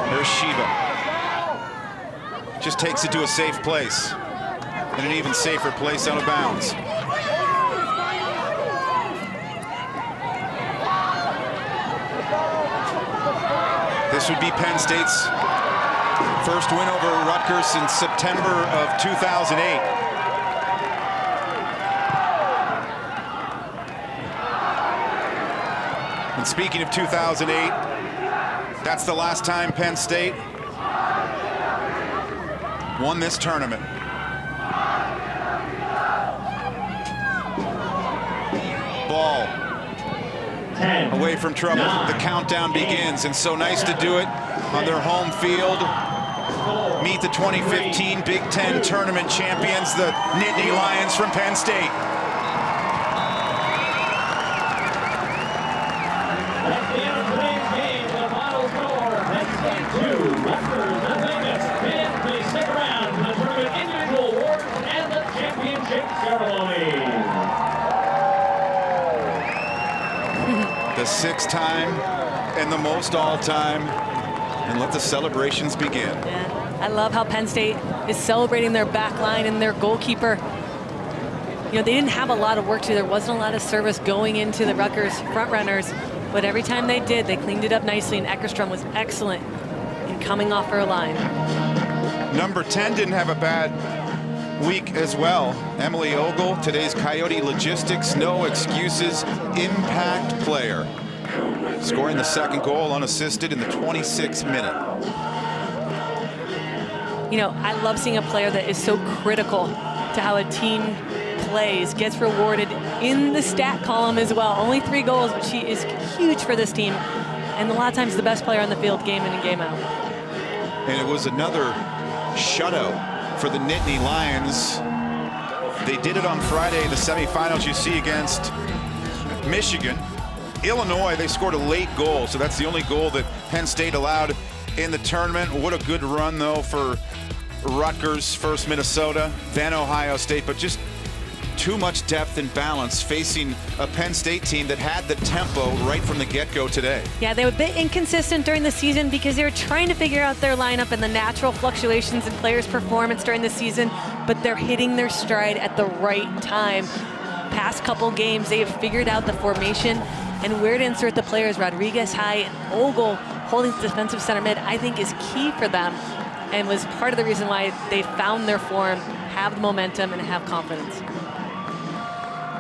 There's Shiva. Just takes it to a safe place. And an even safer place out of bounds. This would be Penn State's first win over Rutgers since September of 2008. And speaking of 2008, that's the last time Penn State won this tournament. Ball 10, away from trouble. 9, the countdown begins, and so nice to do it on their home field. Meet the 2015 Big Ten tournament champions, the Nittany Lions from Penn State. That's the end of today's game. The final score, Penn State 2, Rutgers and Penn. Please stick around for the tournament individual awards and the championship ceremony. The sixth time and the most all-time, and let the celebrations begin. Yeah, I love how Penn State is celebrating their back line and their goalkeeper. You know, they didn't have a lot of work to do. There wasn't a lot of service going into the Rutgers front runners, but every time they did, they cleaned it up nicely, and Eckerstrom was excellent in coming off her line. Number 10 didn't have a bad week as well. Emily Ogle, today's Coyote Logistics, no excuses, impact player. Scoring the second goal unassisted in the 26th minute. You know, I love seeing a player that is so critical to how a team plays, gets rewarded in the stat column as well. Only 3 goals, but she is huge for this team. And a lot of times the best player on the field game in and game out. And it was another shutout for the Nittany Lions. They did it on Friday in the semifinals, you see, against Michigan. Illinois, they scored a late goal, so that's the only goal that Penn State allowed in the tournament. What a good run, though, for Rutgers, first Minnesota, then Ohio State, but just too much depth and balance facing a Penn State team that had the tempo right from the get-go today. Yeah, they were a bit inconsistent during the season because they were trying to figure out their lineup and the natural fluctuations in players' performance during the season, but they're hitting their stride at the right time. Past couple games, they have figured out the formation and where to insert the players. Rodriguez high and Ogle holding the defensive center mid, I think, is key for them and was part of the reason why they found their form, have the momentum, and have confidence.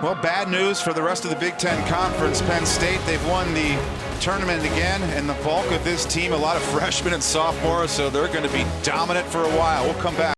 Well, bad news for the rest of the Big Ten Conference. Penn State, they've won the tournament again, and the bulk of this team, a lot of freshmen and sophomores, so they're going to be dominant for a while. We'll come back.